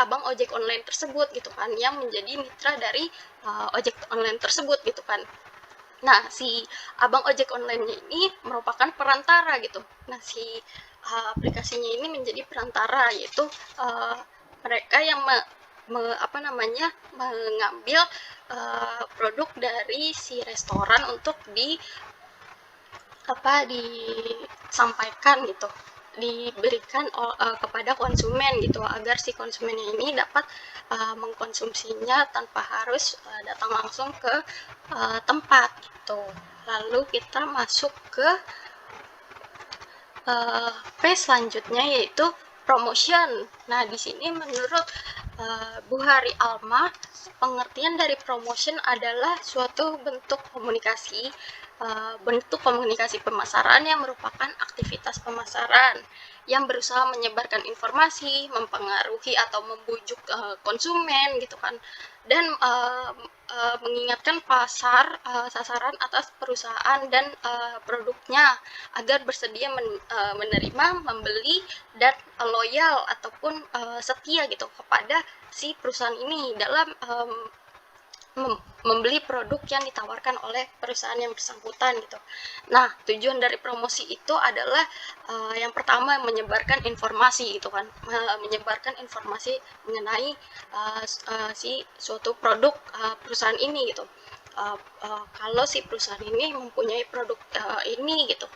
abang ojek online tersebut gitu kan, yang menjadi mitra dari ojek online tersebut gitu kan. Nah, si abang ojek online ini merupakan perantara gitu. Nah, si aplikasinya ini menjadi perantara, yaitu mereka yang mengambil produk dari si restoran untuk disampaikan gitu, diberikan kepada konsumen gitu, agar si konsumennya ini dapat mengkonsumsinya tanpa harus datang langsung ke tempat gitu. Lalu kita masuk ke page selanjutnya, yaitu promotion. Nah, di sini menurut Bu Hari Alma, pengertian dari promotion adalah suatu bentuk komunikasi pemasaran yang merupakan aktivitas pemasaran yang berusaha menyebarkan informasi, mempengaruhi atau membujuk konsumen gitu kan, dan mengingatkan sasaran atas perusahaan dan produknya agar bersedia menerima, membeli, dan loyal ataupun setia gitu kepada si perusahaan ini dalam membeli produk yang ditawarkan oleh perusahaan yang bersangkutan gitu. Nah, tujuan dari promosi itu adalah yang pertama, menyebarkan informasi gitu kan, menyebarkan informasi mengenai si suatu produk perusahaan ini gitu. Kalau si perusahaan ini mempunyai produk ini gitu,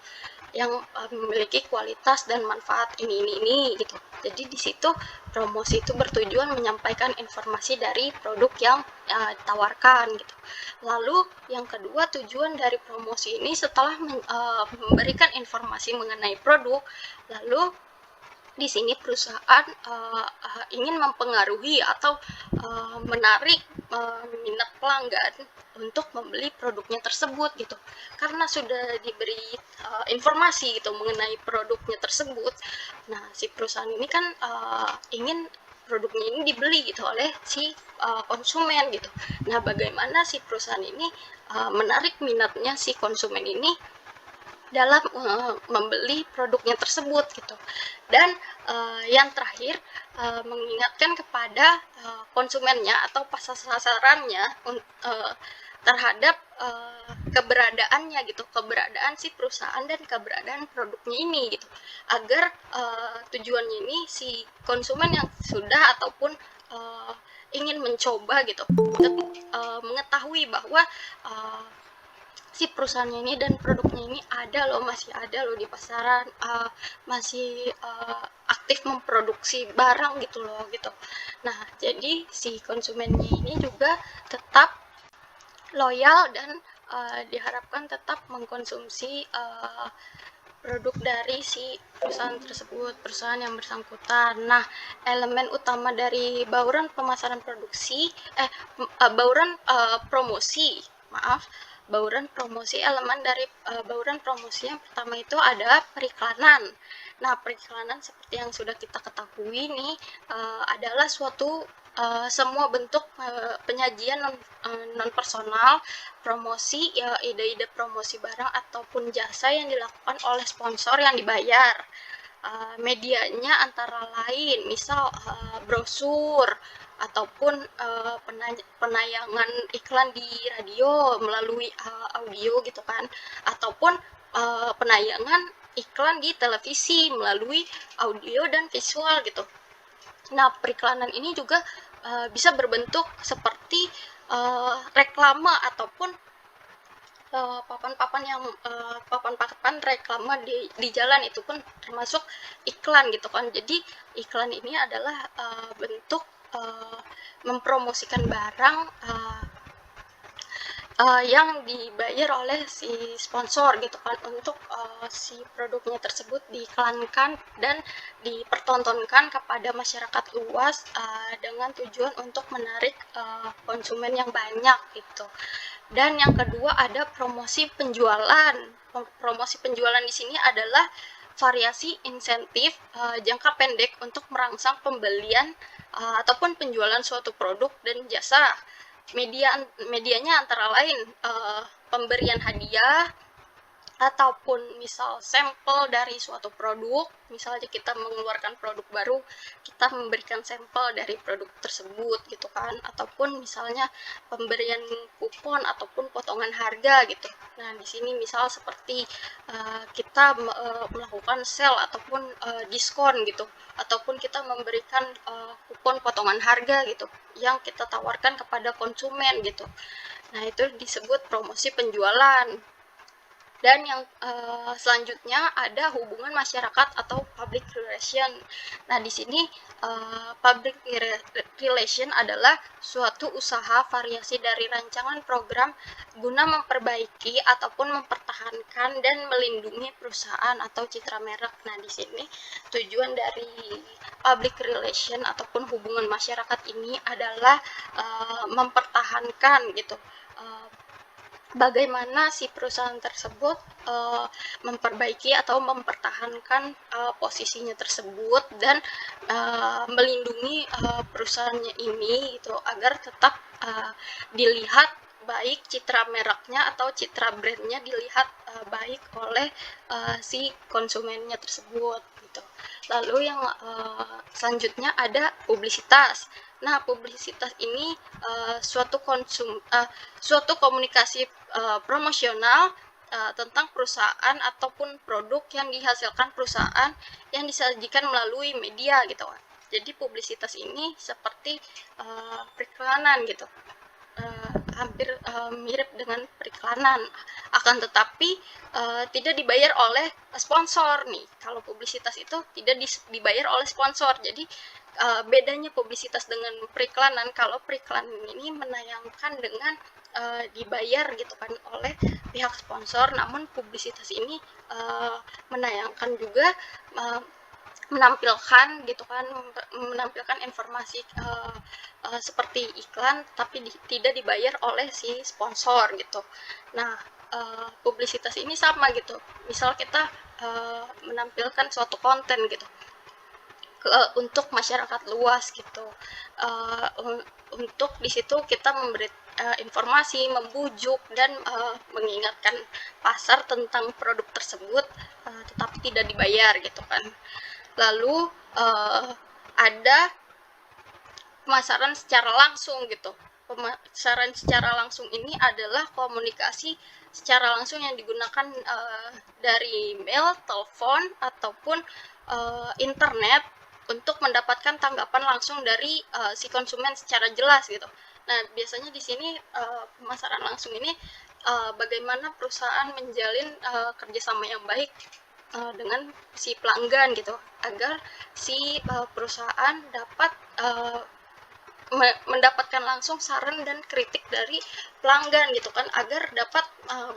yang memiliki kualitas dan manfaat ini gitu. Jadi di situ promosi itu bertujuan menyampaikan informasi dari produk yang ditawarkan gitu. Lalu yang kedua, tujuan dari promosi ini setelah memberikan informasi mengenai produk, lalu di sini perusahaan ingin mempengaruhi atau menarik minat pelanggan untuk membeli produknya tersebut gitu, karena sudah diberi informasi gitu mengenai produknya tersebut. Nah, si perusahaan ini kan ingin produknya ini dibeli gitu oleh si konsumen gitu. Nah, bagaimana si perusahaan ini menarik minatnya si konsumen ini dalam membeli produknya tersebut gitu. Dan yang terakhir, mengingatkan kepada konsumennya atau pasar sasarannya terhadap keberadaannya gitu, keberadaan si perusahaan dan keberadaan produknya ini gitu, agar tujuannya ini si konsumen yang sudah ataupun ingin mencoba gitu mengetahui bahwa si perusahaannya ini dan produknya ini masih ada loh di pasaran, masih aktif memproduksi barang gitu loh gitu. Nah, jadi si konsumennya ini juga tetap loyal dan diharapkan tetap mengkonsumsi produk dari si perusahaan tersebut, perusahaan yang bersangkutan. Nah, elemen utama dari bauran pemasaran promosi bauran promosi. Elemen dari bauran promosi yang pertama itu ada periklanan. Nah, periklanan seperti yang sudah kita ketahui nih adalah suatu semua bentuk penyajian non personal promosi, ya ide-ide promosi barang ataupun jasa yang dilakukan oleh sponsor yang dibayar. Medianya antara lain misal brosur ataupun penayangan iklan di radio melalui audio gitu kan, ataupun penayangan iklan di televisi melalui audio dan visual gitu. Nah, periklanan ini juga bisa berbentuk seperti reklame ataupun papan-papan reklame di jalan, itu pun termasuk iklan gitu kan. Jadi iklan ini adalah bentuk mempromosikan barang yang dibayar oleh si sponsor gitu kan, untuk si produknya tersebut diiklankan dan dipertontonkan kepada masyarakat luas dengan tujuan untuk menarik konsumen yang banyak gitu. Dan yang kedua ada promosi penjualan. Promosi penjualan di sini adalah variasi insentif jangka pendek untuk merangsang pembelian ataupun penjualan suatu produk dan jasa. Medianya antara lain pemberian hadiah ataupun misal sampel dari suatu produk. Misalnya kita mengeluarkan produk baru, kita memberikan sampel dari produk tersebut gitu kan, ataupun misalnya pemberian kupon ataupun potongan harga gitu. Nah, di sini misal seperti kita melakukan sale ataupun diskon gitu, ataupun kita memberikan kupon potongan harga gitu yang kita tawarkan kepada konsumen gitu. Nah, itu disebut promosi penjualan. Dan yang selanjutnya ada hubungan masyarakat atau public relation. Nah, di sini public relation adalah suatu usaha variasi dari rancangan program guna memperbaiki ataupun mempertahankan dan melindungi perusahaan atau citra merek. Nah, di sini tujuan dari public relation ataupun hubungan masyarakat ini adalah mempertahankan gitu, bagaimana si perusahaan tersebut memperbaiki atau mempertahankan posisinya tersebut dan melindungi perusahaannya ini gitu, agar tetap dilihat baik citra mereknya atau citra brandnya dilihat baik oleh si konsumennya tersebut gitu. Lalu yang selanjutnya ada publisitas. Nah, publisitas ini suatu komunikasi promosional tentang perusahaan ataupun produk yang dihasilkan perusahaan yang disajikan melalui media gitu kan. Jadi publisitas ini seperti periklanan gitu. Hampir mirip dengan periklanan, akan tetapi tidak dibayar oleh sponsor nih. Kalau publisitas itu tidak dibayar oleh sponsor. Jadi bedanya publisitas dengan periklanan, kalau periklanan ini menayangkan dengan dibayar gitu kan oleh pihak sponsor, namun publisitas ini menayangkan juga menampilkan gitu kan, menampilkan informasi seperti iklan tapi tidak dibayar oleh si sponsor gitu. Nah, publisitas ini sama gitu, misal kita menampilkan suatu konten gitu untuk masyarakat luas gitu, untuk di situ kita memberi informasi, membujuk dan mengingatkan pasar tentang produk tersebut, tetapi tidak dibayar gitu kan. Lalu ada pemasaran secara langsung gitu. Pemasaran secara langsung ini adalah komunikasi secara langsung yang digunakan dari mail, telepon ataupun internet untuk mendapatkan tanggapan langsung dari si konsumen secara jelas gitu. Nah, biasanya di sini pemasaran langsung ini bagaimana perusahaan menjalin kerjasama yang baik dengan si pelanggan gitu, agar si perusahaan dapat mendapatkan langsung saran dan kritik dari pelanggan gitu kan, agar dapat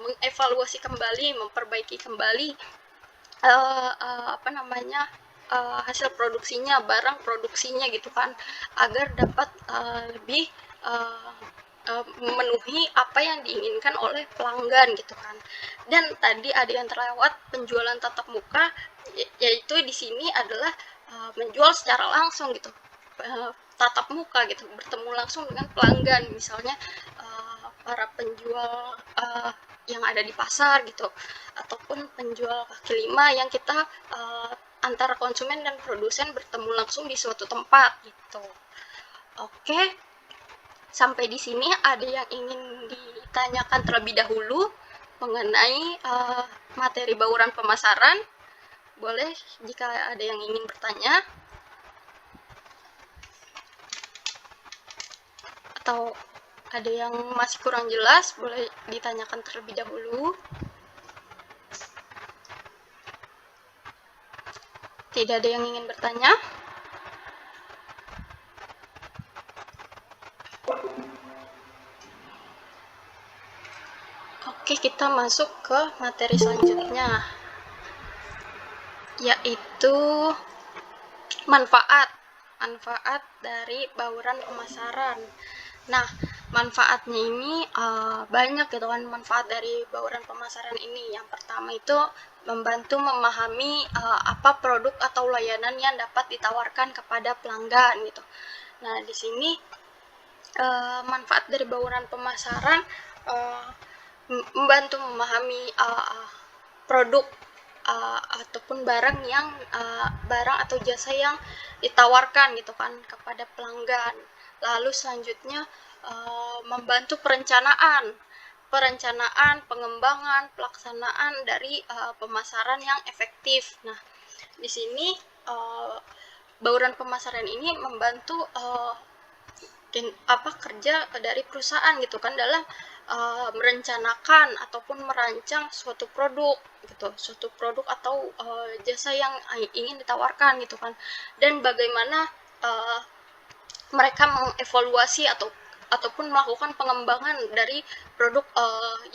mengevaluasi kembali, memperbaiki kembali hasil produksinya, barang produksinya gitu kan, agar dapat lebih memenuhi apa yang diinginkan oleh pelanggan gitu kan. Dan tadi ada yang terlewat, penjualan tatap muka, yaitu di sini adalah menjual secara langsung gitu, tatap muka gitu, bertemu langsung dengan pelanggan, misalnya para penjual yang ada di pasar gitu, ataupun penjual kaki lima yang kita antara konsumen dan produsen bertemu langsung di suatu tempat gitu. Oke, sampai di sini ada yang ingin ditanyakan terlebih dahulu mengenai materi bauran pemasaran? Boleh jika ada yang ingin bertanya. Atau ada yang masih kurang jelas, boleh ditanyakan terlebih dahulu. Tidak ada yang ingin bertanya? Oke, kita masuk ke materi selanjutnya, yaitu manfaat dari bauran pemasaran. Nah, manfaatnya ini banyak gitu kan, manfaat dari bauran pemasaran ini. Yang pertama itu membantu memahami apa produk atau layanan yang dapat ditawarkan kepada pelanggan gitu. Nah, di sini manfaat dari bauran pemasaran membantu memahami produk ataupun barang atau jasa yang ditawarkan gitu kan kepada pelanggan. Lalu selanjutnya membantu perencanaan, pengembangan, pelaksanaan dari pemasaran yang efektif. Nah, di sini bauran pemasaran ini membantu kerja dari perusahaan gitu kan dalam merencanakan ataupun merancang suatu produk gitu, suatu produk atau jasa yang ingin ditawarkan gitu kan, dan bagaimana mereka mengevaluasi ataupun melakukan pengembangan dari produk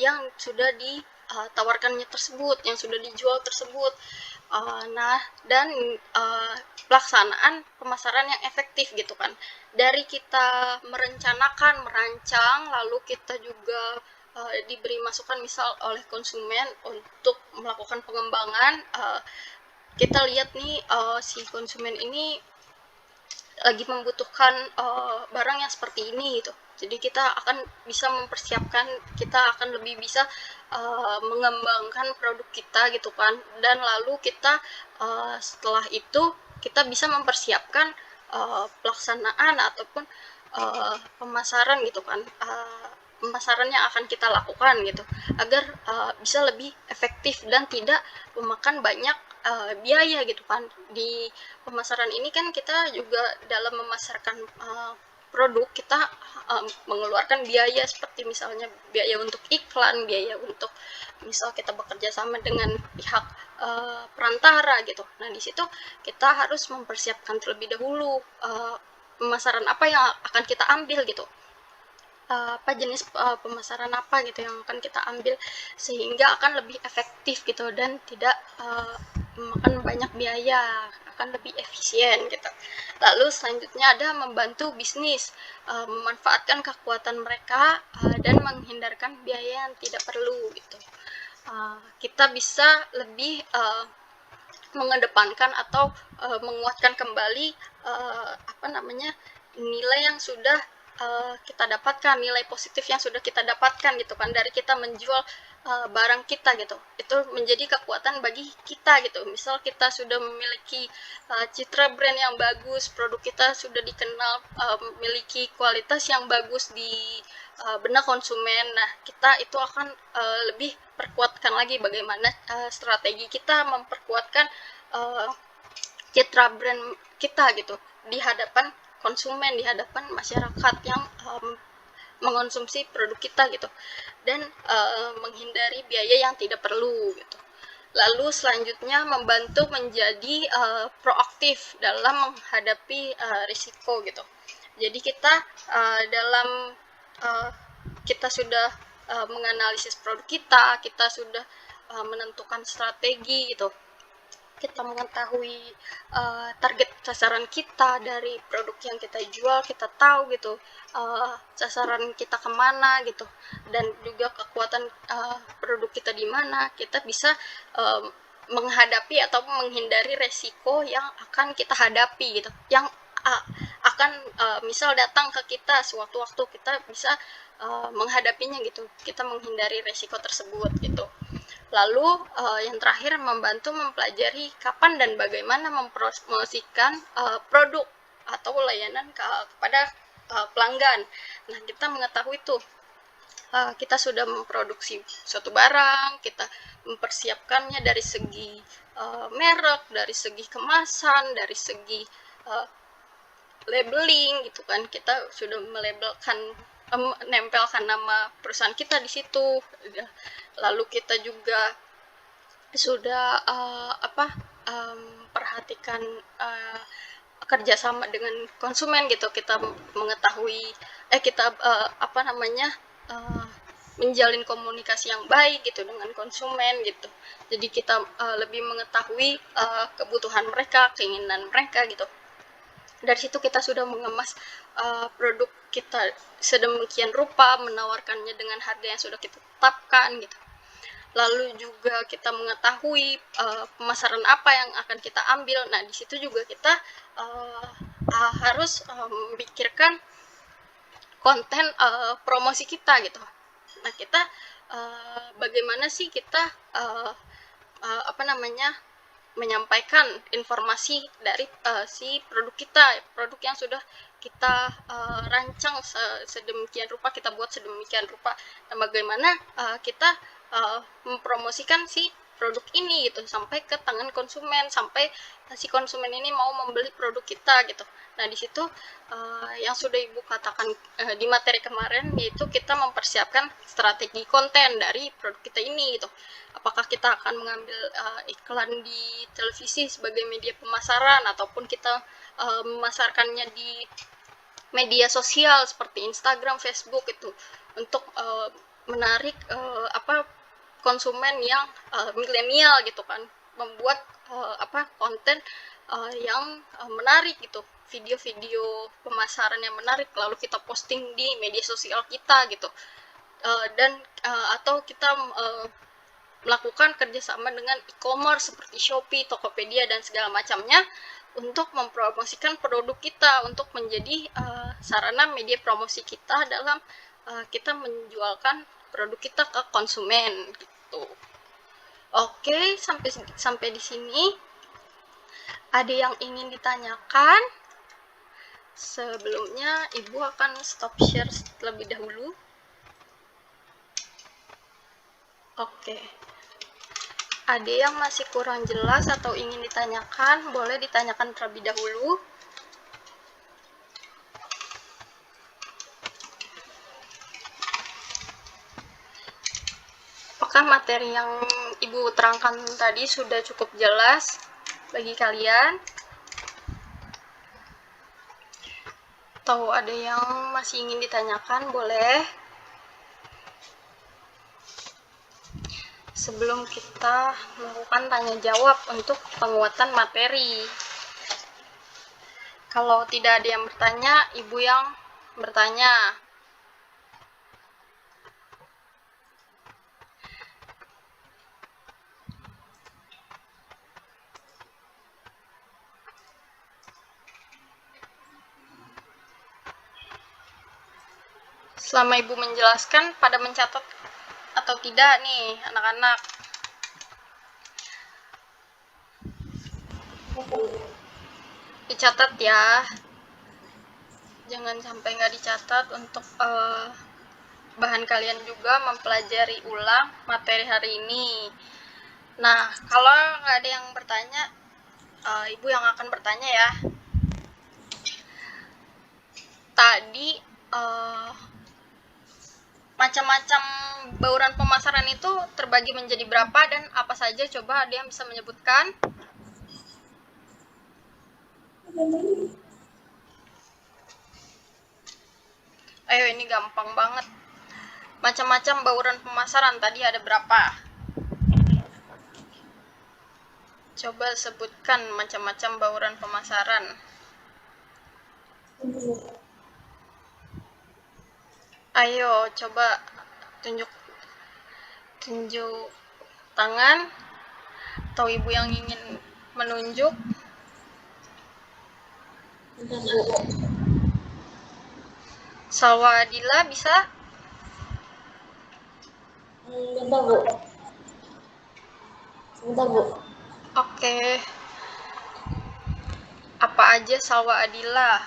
yang sudah ditawarkannya tersebut, yang sudah dijual tersebut. Nah, dan pelaksanaan pemasaran yang efektif gitu kan. Dari kita merencanakan, merancang, lalu kita juga diberi masukan misal oleh konsumen untuk melakukan pengembangan. Kita lihat nih si konsumen ini lagi membutuhkan barang yang seperti ini gitu. Jadi kita akan bisa mempersiapkan, kita akan lebih bisa mengembangkan produk kita gitu kan. Dan lalu kita setelah itu kita bisa mempersiapkan pelaksanaan ataupun pemasaran gitu kan, pemasaran yang akan kita lakukan gitu, agar bisa lebih efektif dan tidak memakan banyak biaya gitu kan. Di pemasaran ini kan kita juga dalam memasarkan produk kita mengeluarkan biaya, seperti misalnya biaya untuk iklan, biaya untuk misal kita bekerja sama dengan pihak perantara gitu. Nah, di situ kita harus mempersiapkan terlebih dahulu pemasaran apa yang akan kita ambil gitu, apa jenis pemasaran apa gitu yang akan kita ambil, sehingga akan lebih efektif gitu dan tidak memakan banyak biaya, akan lebih efisien gitu. Lalu selanjutnya ada membantu bisnis, memanfaatkan kekuatan mereka dan menghindarkan biaya yang tidak perlu gitu. Kita bisa lebih mengedepankan atau menguatkan kembali nilai yang sudah kita dapatkan, nilai positif yang sudah kita dapatkan gitu kan dari kita menjual barang kita gitu. Itu menjadi kekuatan bagi kita gitu. Misal kita sudah memiliki citra brand yang bagus, produk kita sudah dikenal, memiliki kualitas yang bagus di benak konsumen. Nah, kita itu akan lebih perkuatkan lagi bagaimana strategi kita memperkuatkan citra brand kita gitu di hadapan konsumen, di hadapan masyarakat yang mengonsumsi produk kita gitu, dan menghindari biaya yang tidak perlu gitu. Lalu selanjutnya membantu menjadi proaktif dalam menghadapi risiko gitu. Jadi kita dalam kita sudah menganalisis produk kita sudah menentukan strategi gitu. kita mengetahui target sasaran kita dari produk yang kita jual, kita tahu gitu sasaran kita kemana gitu, dan juga kekuatan produk kita di mana, kita bisa menghadapi atau menghindari resiko yang akan kita hadapi gitu, yang akan misal datang ke kita sewaktu-waktu, kita bisa menghadapinya gitu, kita menghindari resiko tersebut gitu. Lalu yang terakhir, membantu mempelajari kapan dan bagaimana mempromosikan produk atau layanan kepada pelanggan. Nah, kita mengetahui tuh kita sudah memproduksi suatu barang, kita mempersiapkannya dari segi merek, dari segi kemasan, dari segi labeling gitu kan. Kita sudah menempelkan nama perusahaan kita di situ. Lalu kita juga sudah perhatikan kerjasama dengan konsumen gitu. Kita mengetahui menjalin komunikasi yang baik gitu dengan konsumen gitu. Jadi kita lebih mengetahui kebutuhan mereka, keinginan mereka gitu. Dari situ kita sudah mengemas produk kita sedemikian rupa, menawarkannya dengan harga yang sudah kita tetapkan gitu. Lalu juga kita mengetahui pemasaran apa yang akan kita ambil. Nah, di situ juga kita harus memikirkan konten promosi kita gitu. Nah, kita bagaimana sih kita menyampaikan informasi dari si produk kita, produk yang sudah kita rancang sedemikian rupa, kita buat sedemikian rupa. Nah, bagaimana kita mempromosikan si produk ini gitu sampai ke tangan konsumen, sampai si konsumen ini mau membeli produk kita gitu. Nah, di situ yang sudah Ibu katakan di materi kemarin, yaitu kita mempersiapkan strategi konten dari produk kita ini gitu. Apakah kita akan mengambil iklan di televisi sebagai media pemasaran, ataupun kita memasarkannya di media sosial seperti Instagram, Facebook itu, untuk menarik konsumen yang milenial gitu kan, membuat konten yang menarik gitu, video-video pemasaran yang menarik, lalu kita posting di media sosial kita gitu, atau kita melakukan kerjasama dengan e-commerce seperti Shopee, Tokopedia, dan segala macamnya untuk mempromosikan produk kita, untuk menjadi sarana media promosi kita dalam kita menjualkan produk kita ke konsumen gitu. Oke, sampai di sini. Ada yang ingin ditanyakan? Sebelumnya Ibu akan stop share terlebih dahulu. Oke. Ada yang masih kurang jelas atau ingin ditanyakan, boleh ditanyakan terlebih dahulu. Apakah materi yang Ibu terangkan tadi sudah cukup jelas bagi kalian? Atau ada yang masih ingin ditanyakan, boleh. Sebelum kita melakukan tanya jawab untuk penguatan materi. Kalau tidak ada yang bertanya, Ibu yang bertanya. Selama Ibu menjelaskan, pada mencatat atau tidak nih anak-anak? Dicatat ya, jangan sampai nggak dicatat, untuk bahan kalian juga mempelajari ulang materi hari ini. Nah, kalau nggak ada yang bertanya, Ibu yang akan bertanya ya. Tadi macam-macam bauran pemasaran itu terbagi menjadi berapa dan apa saja? Coba ada yang bisa menyebutkan? Ayo, ini gampang banget. Macam-macam bauran pemasaran tadi ada berapa? Coba sebutkan macam-macam bauran pemasaran. Ayo, coba tunjuk tangan atau ibu yang ingin menunjuk. Salwa Adila bisa? Sebentar, Bu. Oke. Apa aja Salwa Adila?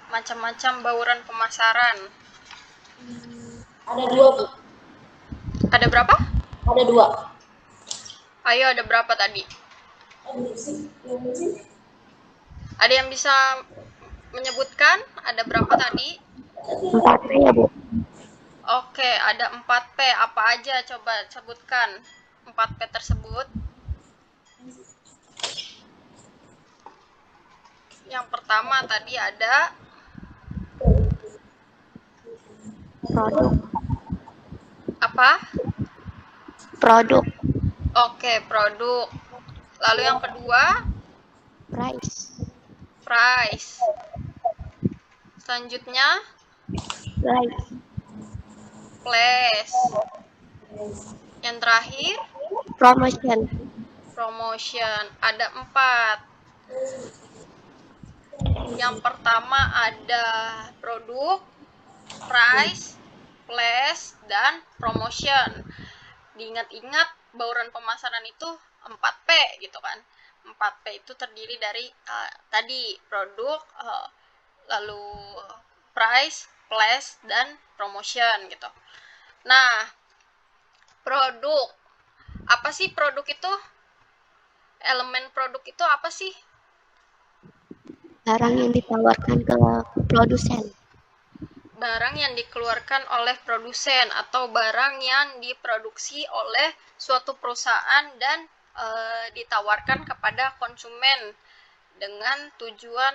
Macam-macam bauran pemasaran. Ada 2, Bu. Ada berapa? Ada 2. Ayo, ada berapa tadi? Ada yang bisa menyebutkan? Ada berapa tadi? 4P ya, Bu. Oke, ada 4P. Apa aja? Coba sebutkan 4P tersebut. Yang pertama tadi ada Produk. apa? Produk. Oke, produk. Lalu yang kedua, Price. price. Selanjutnya, Price. place. Yang terakhir, Promotion. promotion. Ada 4. Yang pertama ada produk, price, place, dan promotion. Diingat-ingat bauran pemasaran itu 4P gitu kan. 4P itu terdiri dari tadi produk, lalu price, place, dan promotion gitu. Nah, produk. Apa sih produk itu? Elemen produk itu apa sih? Barang yang ditawarkan ke produsen. Barang yang dikeluarkan oleh produsen atau barang yang diproduksi oleh suatu perusahaan dan ditawarkan kepada konsumen dengan tujuan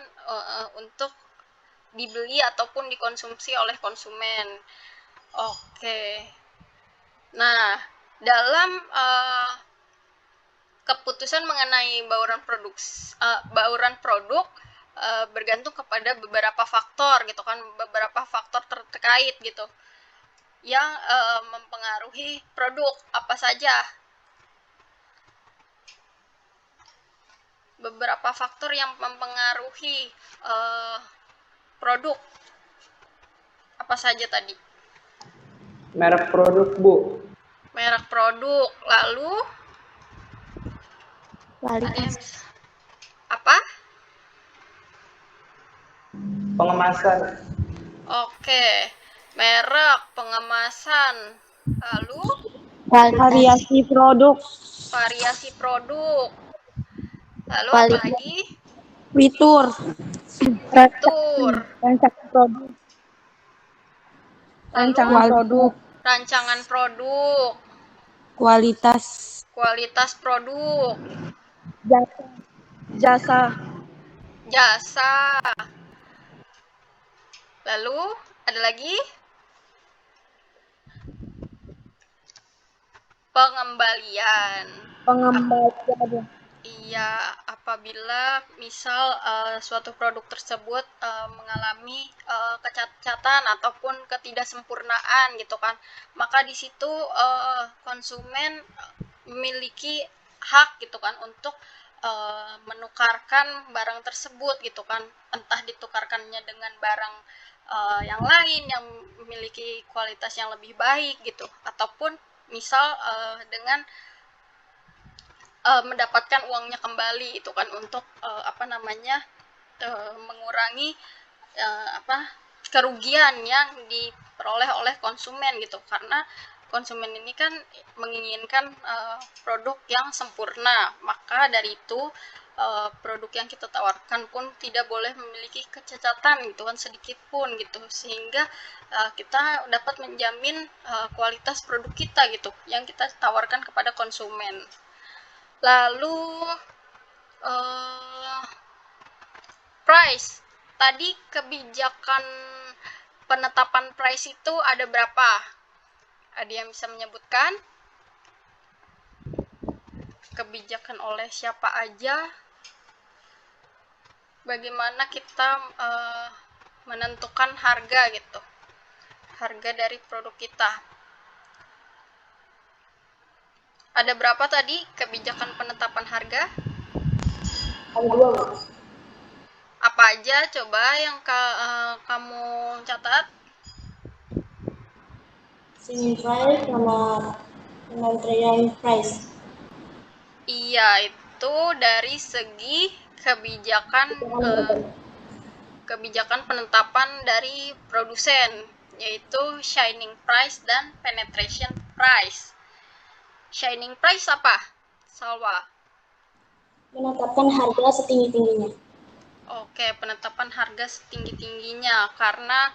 untuk dibeli ataupun dikonsumsi oleh konsumen. Oke. Nah, dalam keputusan mengenai bauran produk bergantung kepada beberapa faktor gitu kan, beberapa faktor terkait gitu yang mempengaruhi produk. Apa saja? Beberapa faktor yang mempengaruhi produk. Apa saja tadi? Merek produk, Bu. Merek produk, lalu Kualitas. apa? Pengemasan. Oke, merek, pengemasan, lalu Variasi produk. variasi produk, lalu apa Kualitas. lagi? Fitur. Fitur, Rancangan produk. lalu rancangan produk, Kualitas. kualitas produk, Jasa. jasa, lalu ada lagi pengembalian. Iya, apabila misal suatu produk tersebut mengalami kecacatan ataupun ketidaksempurnaan gitu kan, maka di situ konsumen memiliki hak gitu kan untuk menukarkan barang tersebut gitu kan, entah ditukarkannya dengan barang yang lain yang memiliki kualitas yang lebih baik gitu, ataupun misal dengan mendapatkan uangnya kembali itu kan untuk mengurangi kerugian yang diperoleh oleh konsumen gitu, karena konsumen ini kan menginginkan produk yang sempurna, maka dari itu produk yang kita tawarkan pun tidak boleh memiliki kecacatan gitu kan, sedikit pun gitu, sehingga kita dapat menjamin kualitas produk kita gitu yang kita tawarkan kepada konsumen. Lalu price. Tadi kebijakan penetapan price itu ada berapa? Ada yang bisa menyebutkan? kebijakan oleh siapa aja, bagaimana kita menentukan harga gitu, harga dari produk kita. Ada berapa tadi kebijakan penetapan harga? Ada 2, Bu. Apa aja coba yang kamu catat? Selling price sama penetration price. Iya, itu dari segi kebijakan kebijakan penetapan dari produsen, yaitu shining price dan penetration price. Shining price apa, Salwa? Menetapkan harga setinggi-tingginya. Oke, penetapan harga setinggi-tingginya karena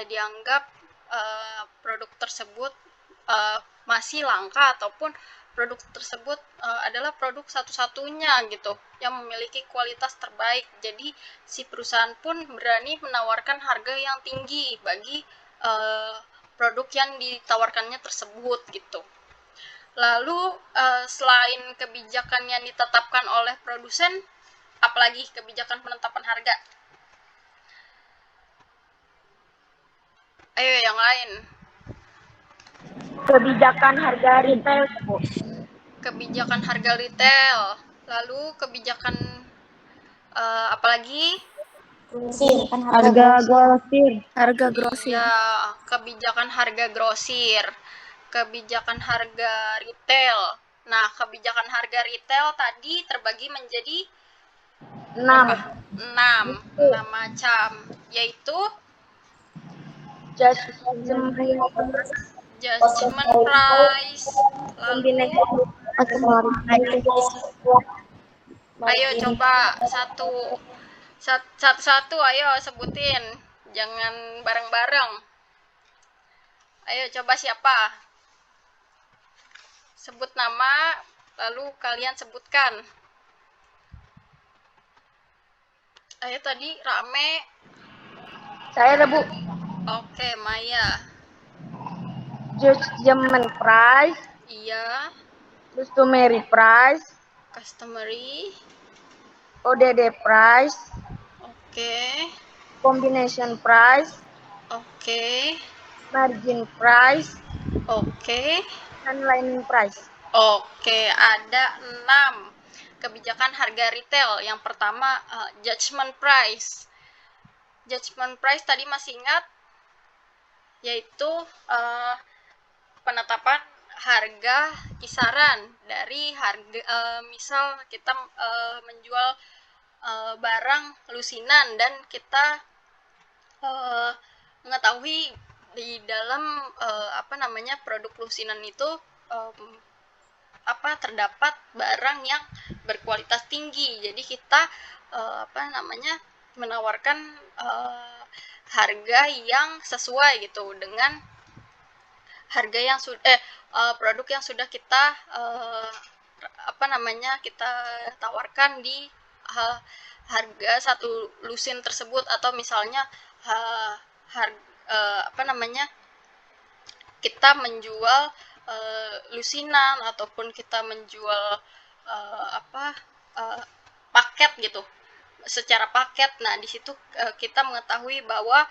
dianggap produk tersebut masih langka ataupun produk tersebut adalah produk satu-satunya gitu yang memiliki kualitas terbaik. Jadi si perusahaan pun berani menawarkan harga yang tinggi bagi produk yang ditawarkannya tersebut gitu. Lalu selain kebijakan yang ditetapkan oleh produsen, apalagi kebijakan penetapan harga? Ayo yang lain. Kebijakan harga retail, Bu. Kebijakan harga retail. Lalu kebijakan apalagi? Grosir. Harga grosir. Harga grosir. Iya, kebijakan harga grosir. Kebijakan harga retail. Nah, kebijakan harga retail tadi terbagi menjadi 6. 6 macam, yaitu Judgment judgment price, lalu ayo coba satu-satu, ayo sebutin, jangan bareng-bareng. Ayo coba siapa? Sebut nama, lalu kalian sebutkan. Ayo tadi rame. Saya ada, Bu. Oke, Maya. Judgment price, Iya. customary price, Customary. ODD price, Oke. combination price, Oke. margin price, Oke. dan lining price. Oke, ada 6 kebijakan harga retail. Yang pertama, judgment price. Judgment price tadi masih ingat? Yaitu penetapan harga kisaran dari harga, misal kita menjual barang lusinan dan kita mengetahui di dalam produk lusinan itu terdapat barang yang berkualitas tinggi. Jadi kita menawarkan harga yang sesuai gitu dengan harga yang produk yang sudah kita kita tawarkan di harga satu lusin tersebut, atau misalnya kita menjual lusinan ataupun kita menjual paket gitu, secara paket. Nah, di situ kita mengetahui bahwa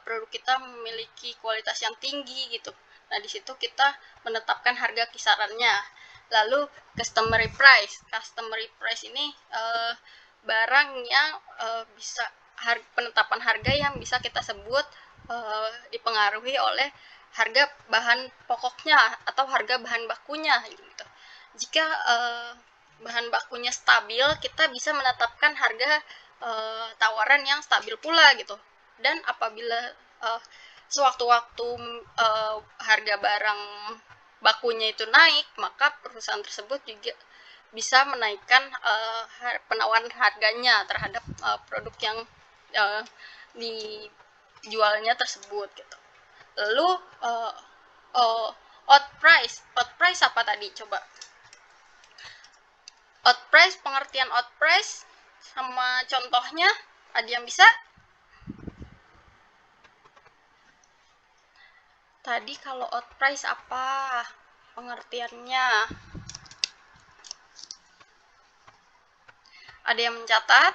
produk kita memiliki kualitas yang tinggi gitu. Nah, di situ kita menetapkan harga kisarannya. Lalu customary price. Customary price ini barang yang penetapan harga yang bisa kita sebut dipengaruhi oleh harga bahan pokoknya atau harga bahan bakunya gitu. Jika bahan bakunya stabil, kita bisa menetapkan harga tawaran yang stabil pula gitu. Dan apabila sewaktu-waktu harga barang bakunya itu naik, maka perusahaan tersebut juga bisa menaikkan penawaran harganya terhadap produk yang dijualnya tersebut gitu. Lalu odd price. Odd price apa tadi? Coba. Odd price, pengertian odd price sama contohnya, ada yang bisa? Tadi kalau odd price apa pengertiannya? Ada yang mencatat?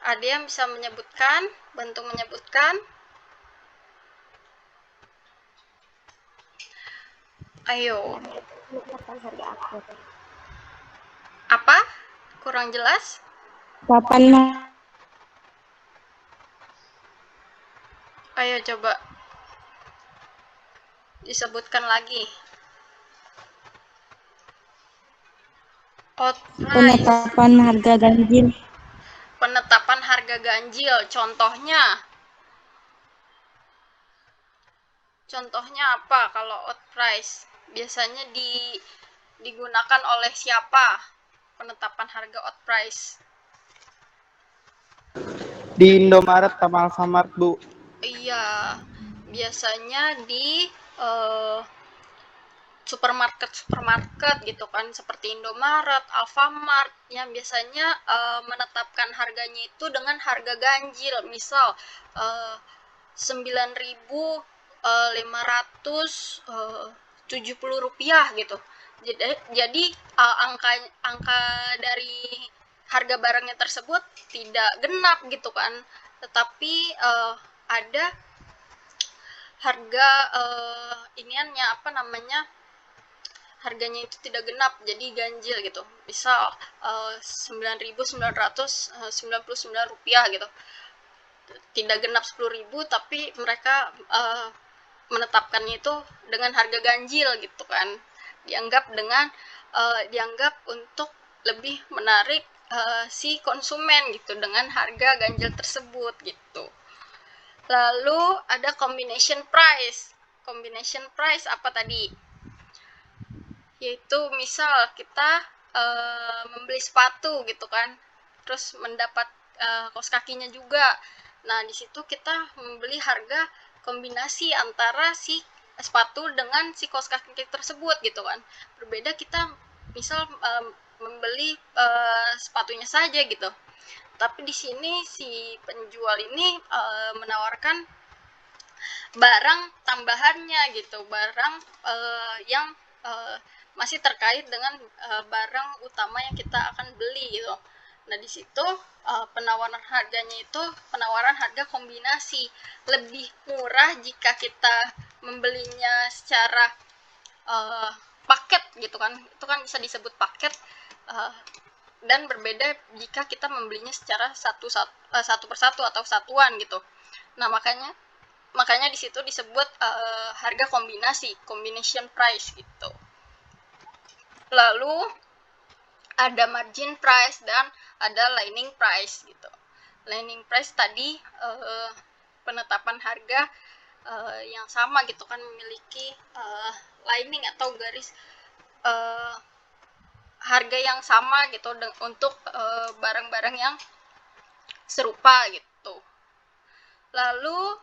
Ada yang bisa menyebutkan? Bantu menyebutkan. Ayo. Penetapan harga akut. Apa? Kurang jelas? Penetapan Ayo coba disebutkan lagi. Outprice. penetapan harga ganjil. Penetapan harga ganjil. Contohnya apa kalau outprice? Biasanya digunakan oleh siapa penetapan harga outprice? Di Indomaret sama Alfamart, Bu. Iya, biasanya di supermarket gitu kan, seperti Indomaret, Alfamart, yang biasanya menetapkan harganya itu dengan harga ganjil. Misal 9.570 rupiah gitu. Jadi angka dari harga barangnya tersebut tidak genap gitu kan, tetapi ada harga iniannya apa namanya, harganya itu tidak genap, jadi ganjil gitu. Misal 9.999 rupiah gitu, tidak genap 10.000, tapi mereka menetapkannya itu dengan harga ganjil gitu kan, dianggap untuk lebih menarik si konsumen gitu dengan harga ganjil tersebut gitu. Lalu ada combination price. Combination price apa tadi? Yaitu misal kita membeli sepatu gitu kan, terus mendapat kaos kakinya juga. Nah, di situ kita membeli harga kombinasi antara si sepatu dengan si kaos kaki tersebut gitu kan. Berbeda kita misal membeli sepatunya saja gitu. Tapi di sini si penjual ini menawarkan barang tambahannya gitu, barang yang masih terkait dengan barang utama yang kita akan beli gitu. Nah, di situ penawaran harganya itu penawaran harga kombinasi, lebih murah jika kita membelinya secara paket gitu kan, itu kan bisa disebut paket, dan berbeda jika kita membelinya secara satu persatu atau satuan gitu. Nah, makanya di situ disebut harga kombinasi, combination price gitu. Lalu ada margin price dan ada lining price gitu. Lining price tadi penetapan harga yang sama gitu kan, memiliki lining atau garis harga yang sama gitu untuk barang-barang yang serupa gitu. Lalu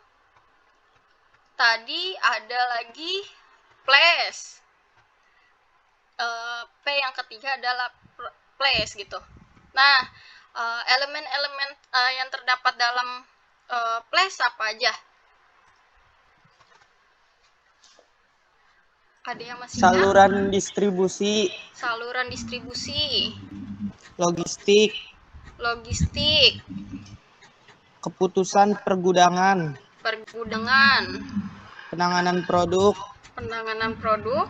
tadi ada lagi place. P yang ketiga adalah place gitu. Nah, elemen-elemen yang terdapat dalam place apa aja? Ada yang masih Saluran distribusi, logistik, keputusan pergudangan, penanganan produk, kontrol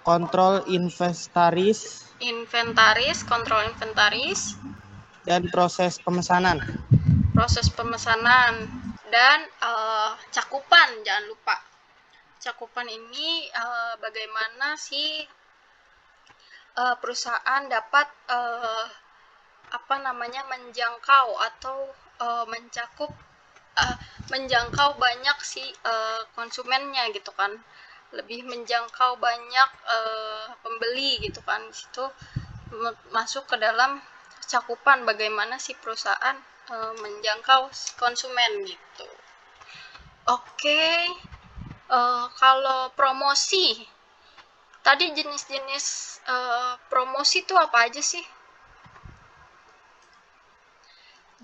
kontrol inventaris, dan proses pemesanan. Dan cakupan, jangan lupa. Cakupan ini bagaimana si perusahaan dapat menjangkau atau menjangkau banyak si konsumennya gitu kan, lebih menjangkau banyak pembeli gitu kan. Di situ masuk ke dalam cakupan bagaimana si perusahaan menjangkau konsumen gitu. Oke. Kalau promosi tadi, jenis-jenis promosi itu apa aja sih?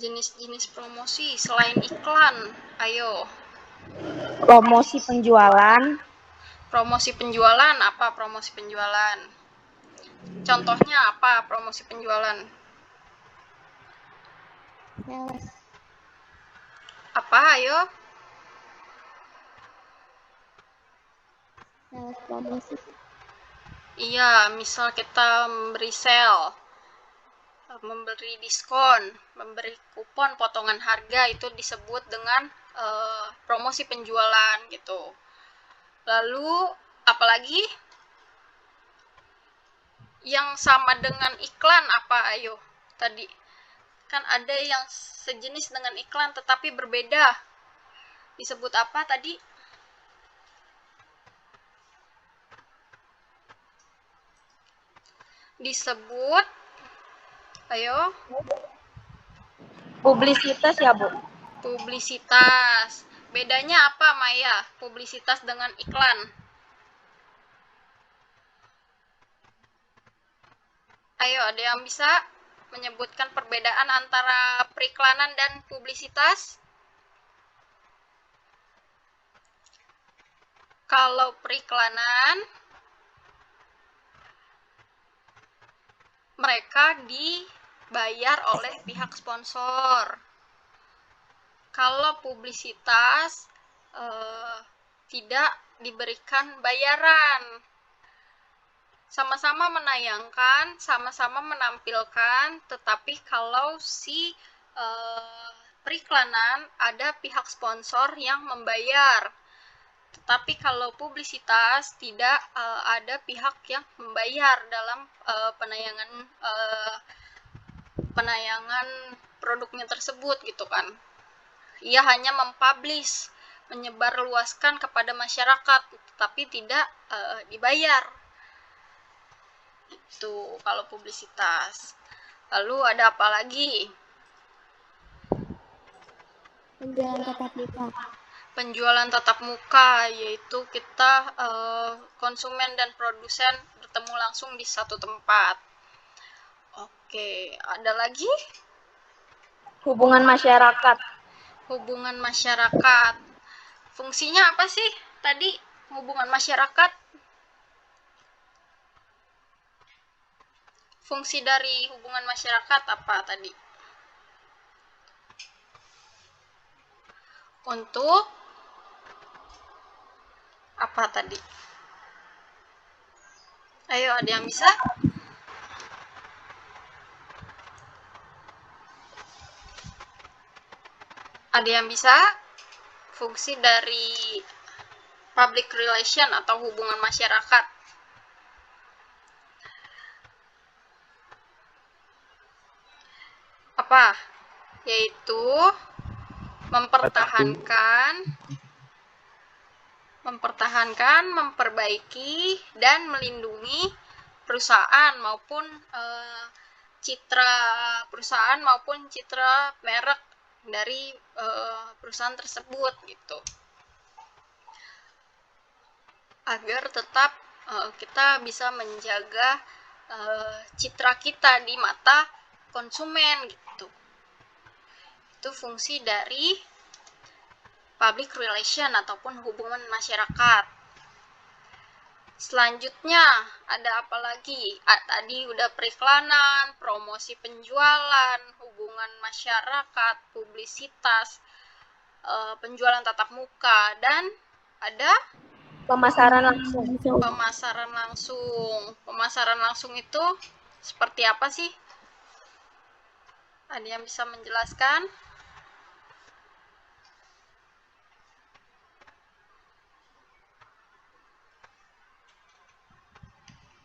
Jenis-jenis promosi selain iklan, ayo. Promosi penjualan, Apa promosi penjualan? Contohnya apa promosi penjualan? Sales. Apa? Ayo. Sales promosi. Iya, misal kita memberi sale, memberi diskon, memberi kupon potongan harga, itu disebut dengan promosi penjualan gitu. Lalu apalagi yang sama dengan iklan apa? Ayo, tadi kan ada yang sejenis dengan iklan tetapi berbeda, disebut apa tadi? Disebut, ayo, Publisitas ya, Bu? publisitas. Bedanya apa, Maya, publisitas dengan iklan? Ayo, ada yang bisa menyebutkan perbedaan antara periklanan dan publisitas? Kalau periklanan, mereka dibayar oleh pihak sponsor. Kalau publisitas tidak diberikan bayaran. Sama-sama menayangkan, sama-sama menampilkan, tetapi kalau si periklanan ada pihak sponsor yang membayar. Tetapi kalau publisitas tidak ada pihak yang membayar dalam penayangan produknya tersebut gitu kan. Ia hanya mempublish, menyebarluaskan kepada masyarakat, tetapi tidak dibayar. Itu kalau publisitas. Lalu ada apa lagi? Penjualan tatap muka. Penjualan tatap muka, yaitu kita konsumen dan produsen bertemu langsung di satu tempat. Oke, ada lagi? Hubungan masyarakat. Hubungan masyarakat. Fungsinya apa sih tadi hubungan masyarakat? Fungsi dari hubungan masyarakat apa tadi? Untuk apa tadi? Ayo, ada yang bisa? Ada yang bisa? Fungsi dari public relation atau hubungan masyarakat. Apa? Yaitu mempertahankan, memperbaiki, dan melindungi perusahaan maupun citra perusahaan maupun citra merek dari perusahaan tersebut gitu, agar tetap kita bisa menjaga citra kita di mata konsumen gitu. Itu fungsi dari public relation ataupun hubungan masyarakat. Selanjutnya ada apa lagi? Tadi udah periklanan, promosi penjualan, hubungan masyarakat, publisitas, penjualan tatap muka, dan ada Pemasaran langsung. pemasaran langsung. Pemasaran langsung itu seperti apa sih? Ada yang bisa menjelaskan?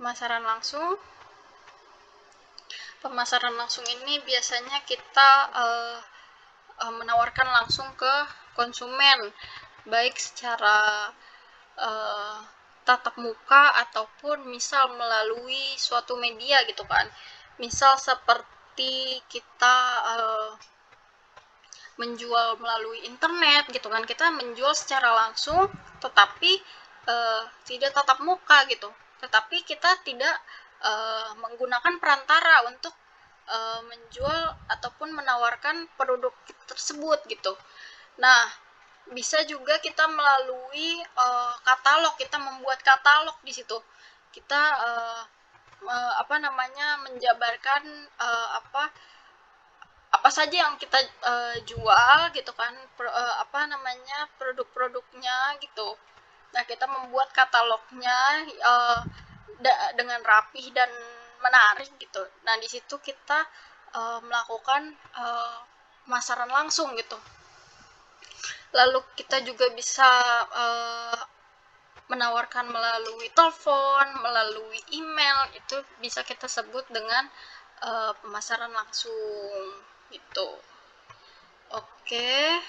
Pemasaran langsung ini biasanya kita menawarkan langsung ke konsumen, baik secara tatap muka ataupun misal melalui suatu media gitu kan. Misal seperti kita menjual melalui internet gitu kan, kita menjual secara langsung tetapi tidak tatap muka gitu, tetapi kita tidak menggunakan perantara untuk menjual ataupun menawarkan produk tersebut gitu. Nah, bisa juga kita melalui katalog, kita membuat katalog di situ. Kita menjabarkan apa saja yang kita jual gitu kan, produk-produknya gitu. Nah, kita membuat katalognya dengan rapih dan menarik gitu. Nah, di situ kita melakukan pemasaran langsung gitu. Lalu kita juga bisa menawarkan melalui telepon, melalui email, itu bisa kita sebut dengan pemasaran langsung gitu. Oke.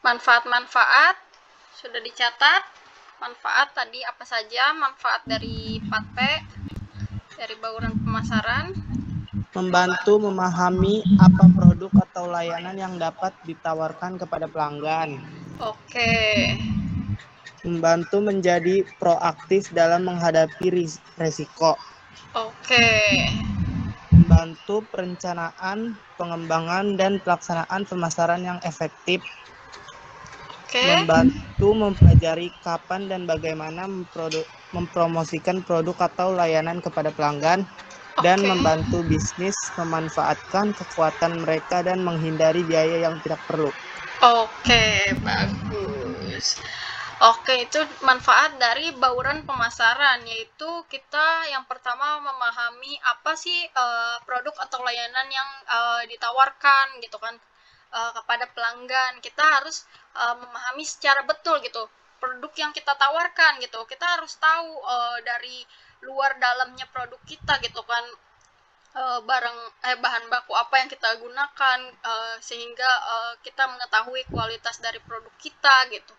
Manfaat-manfaat sudah dicatat. Manfaat tadi apa saja? Manfaat dari 4P, dari bauran pemasaran. Membantu memahami apa produk atau layanan yang dapat ditawarkan kepada pelanggan. Oke. Membantu menjadi proaktif dalam menghadapi resiko. Oke. Membantu perencanaan, pengembangan, dan pelaksanaan pemasaran yang efektif. Oke. Membantu mempelajari kapan dan bagaimana mempromosikan produk atau layanan kepada pelanggan. Dan membantu bisnis memanfaatkan kekuatan mereka dan menghindari biaya yang tidak perlu. Oke, bagus. Oke, itu manfaat dari bauran pemasaran, yaitu kita yang pertama memahami apa sih produk atau layanan yang ditawarkan gitu kan kepada pelanggan. Kita harus memahami secara betul gitu produk yang kita tawarkan gitu. Kita harus tahu dari luar dalamnya produk kita gitu kan, bahan baku apa yang kita gunakan, sehingga kita mengetahui kualitas dari produk kita gitu.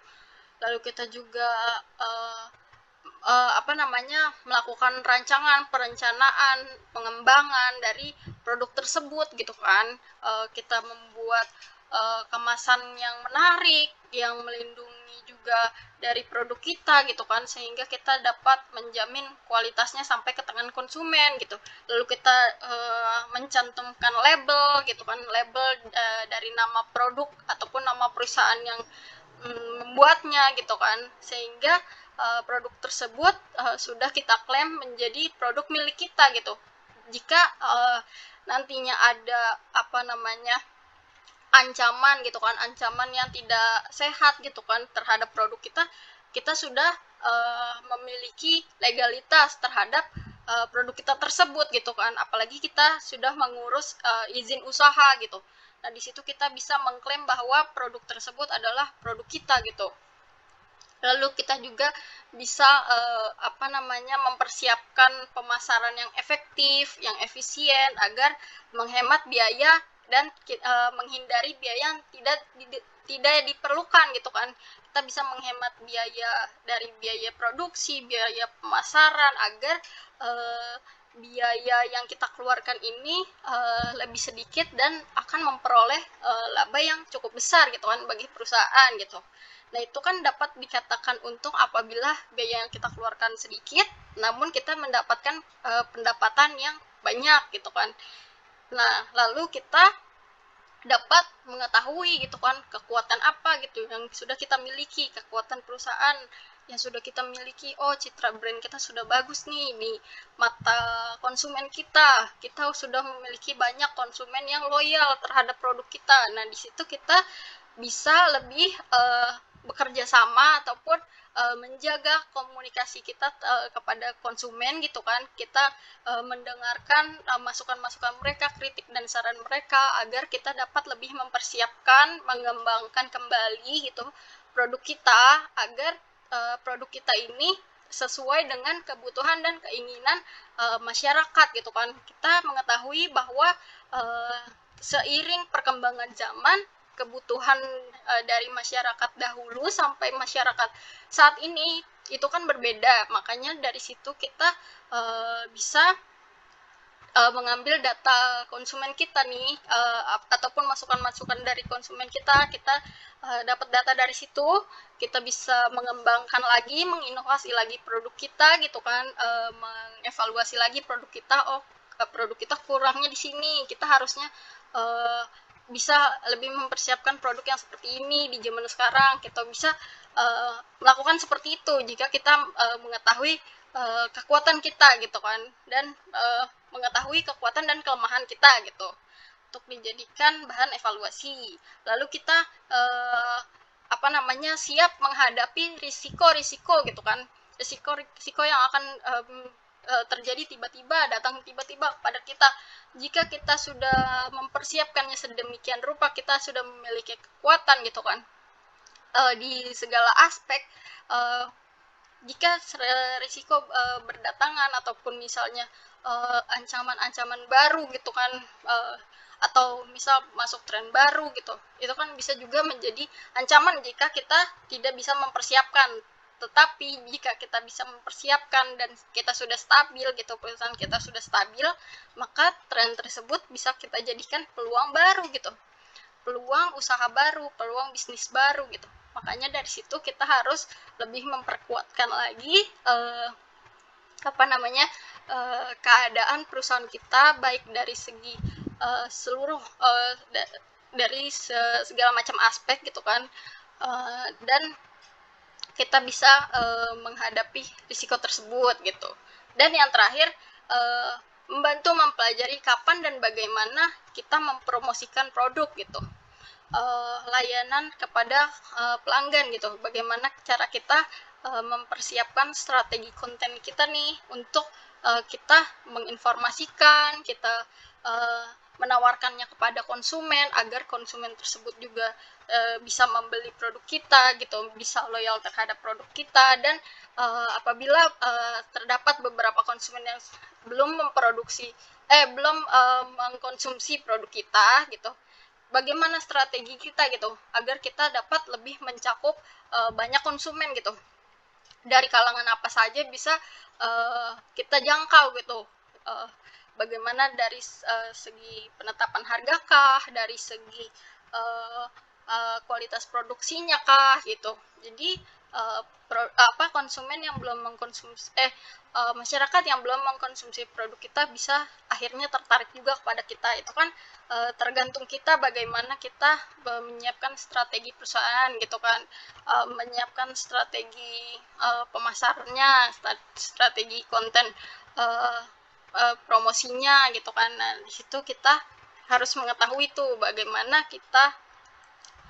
Lalu kita juga melakukan perencanaan, pengembangan dari produk tersebut gitu kan. Kita membuat kemasan yang menarik, yang melindungi juga dari produk kita gitu kan, sehingga kita dapat menjamin kualitasnya sampai ke tangan konsumen gitu. Lalu kita mencantumkan label gitu kan, label dari nama produk ataupun nama perusahaan yang membuatnya gitu kan, sehingga produk tersebut sudah kita klaim menjadi produk milik kita gitu. Jika nantinya ada ancaman gitu kan, ancaman yang tidak sehat gitu kan terhadap produk kita, kita sudah memiliki legalitas terhadap produk kita tersebut gitu kan, apalagi kita sudah mengurus izin usaha gitu. Nah, di situ kita bisa mengklaim bahwa produk tersebut adalah produk kita gitu. Lalu kita juga bisa mempersiapkan pemasaran yang efektif, yang efisien agar menghemat biaya dan menghindari biaya yang tidak diperlukan gitu kan. Kita bisa menghemat biaya dari biaya produksi, biaya pemasaran agar biaya yang kita keluarkan ini lebih sedikit dan akan memperoleh laba yang cukup besar gitu kan bagi perusahaan gitu. Nah, itu kan dapat dikatakan untung apabila biaya yang kita keluarkan sedikit, namun kita mendapatkan pendapatan yang banyak gitu kan. Nah, lalu kita dapat mengetahui gitu kan kekuatan apa gitu yang sudah kita miliki, kekuatan perusahaan yang sudah kita miliki. Oh, citra brand kita sudah bagus nih di mata konsumen kita. Kita sudah memiliki banyak konsumen yang loyal terhadap produk kita. Nah, di situ kita bisa lebih bekerja sama ataupun menjaga komunikasi kita kepada konsumen gitu kan. Kita mendengarkan masukan-masukan mereka, kritik dan saran mereka agar kita dapat lebih mempersiapkan, mengembangkan kembali gitu produk kita agar produk kita ini sesuai dengan kebutuhan dan keinginan masyarakat gitu kan. Kita mengetahui bahwa seiring perkembangan zaman, kebutuhan dari masyarakat dahulu sampai masyarakat saat ini itu kan berbeda. Makanya dari situ kita bisa mengambil data konsumen kita nih, ataupun masukan-masukan dari konsumen kita dapat data dari situ. Kita bisa mengembangkan lagi, menginovasi lagi produk kita gitu kan, mengevaluasi lagi produk kita. Produk kita kurangnya di sini, kita harusnya bisa lebih mempersiapkan produk yang seperti ini di zaman sekarang. Kita bisa melakukan seperti itu jika kita mengetahui kekuatan kita gitu kan, dan mengetahui kekuatan dan kelemahan kita gitu untuk dijadikan bahan evaluasi. Lalu kita siap menghadapi risiko-risiko gitu kan, risiko yang akan terjadi datang tiba-tiba pada kita. Jika kita sudah mempersiapkannya sedemikian rupa, kita sudah memiliki kekuatan gitu kan di segala aspek. Jika risiko berdatangan ataupun misalnya ancaman-ancaman baru gitu kan, atau misal masuk tren baru gitu, itu kan bisa juga menjadi ancaman jika kita tidak bisa mempersiapkan. Tetapi jika kita bisa mempersiapkan dan kita sudah stabil gitu, perusahaan kita sudah stabil, maka tren tersebut bisa kita jadikan peluang baru gitu, peluang usaha baru, peluang bisnis baru gitu. Makanya dari situ kita harus lebih memperkuatkan lagi keadaan perusahaan kita, baik dari segi dari segala macam aspek gitu kan, dan kita bisa menghadapi risiko tersebut gitu. Dan yang terakhir, membantu mempelajari kapan dan bagaimana kita mempromosikan produk gitu, layanan kepada pelanggan gitu. Bagaimana cara kita mempersiapkan strategi konten kita nih untuk kita menginformasikan, kita menawarkannya kepada konsumen agar konsumen tersebut juga bisa membeli produk kita gitu, bisa loyal terhadap produk kita. Dan apabila terdapat beberapa konsumen yang belum mengkonsumsi produk kita gitu, bagaimana strategi kita gitu agar kita dapat lebih mencakup banyak konsumen gitu, dari kalangan apa saja bisa kita jangkau gitu. Bagaimana dari segi penetapan harga kah, dari segi kualitas produksinya kah gitu. Jadi konsumen yang belum mengkonsumsi masyarakat yang belum mengkonsumsi produk kita bisa akhirnya tertarik juga kepada kita. Itu kan tergantung kita bagaimana kita menyiapkan strategi perusahaan gitu kan, menyiapkan strategi pemasarannya, strategi konten promosinya gitu kan. Nah, di situ kita harus mengetahui tuh bagaimana kita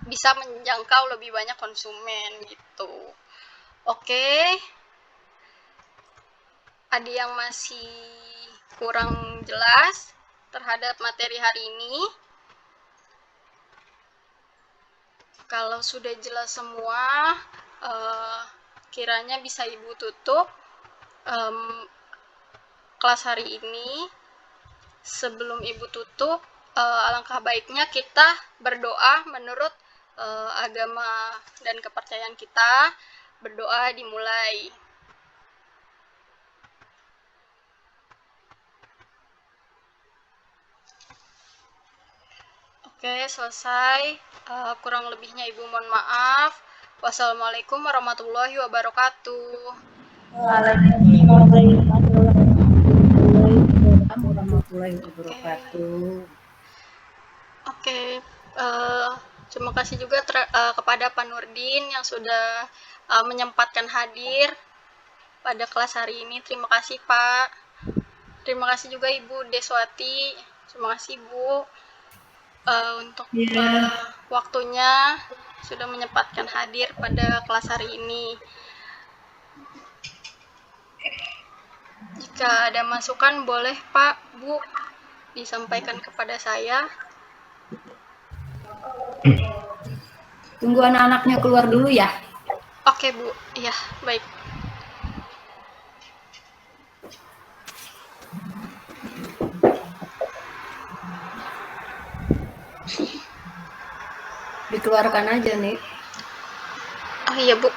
bisa menjangkau lebih banyak konsumen gitu. Oke. Ada yang masih kurang jelas terhadap materi hari ini? Kalau sudah jelas semua, kiranya bisa Ibu tutup kelas hari ini. Sebelum Ibu tutup, alangkah baiknya kita berdoa menurut agama dan kepercayaan kita. Berdoa dimulai. Oke, selesai. Kurang lebihnya Ibu mohon maaf. Wassalamualaikum warahmatullahi wabarakatuh. Warahmatullahi wabarakatuh. Oke, terima kasih juga kepada Pak Nurdin yang sudah menyempatkan hadir pada kelas hari ini. Terima kasih Pak. Terima kasih juga Ibu Deswati. Terima kasih Bu untuk waktunya sudah menyempatkan hadir pada kelas hari ini. Jika ada masukan boleh Pak, Bu, disampaikan kepada saya. Tunggu anak-anaknya keluar dulu ya. Oke Bu, iya baik. Dikeluarkan aja nih. Oh iya Bu.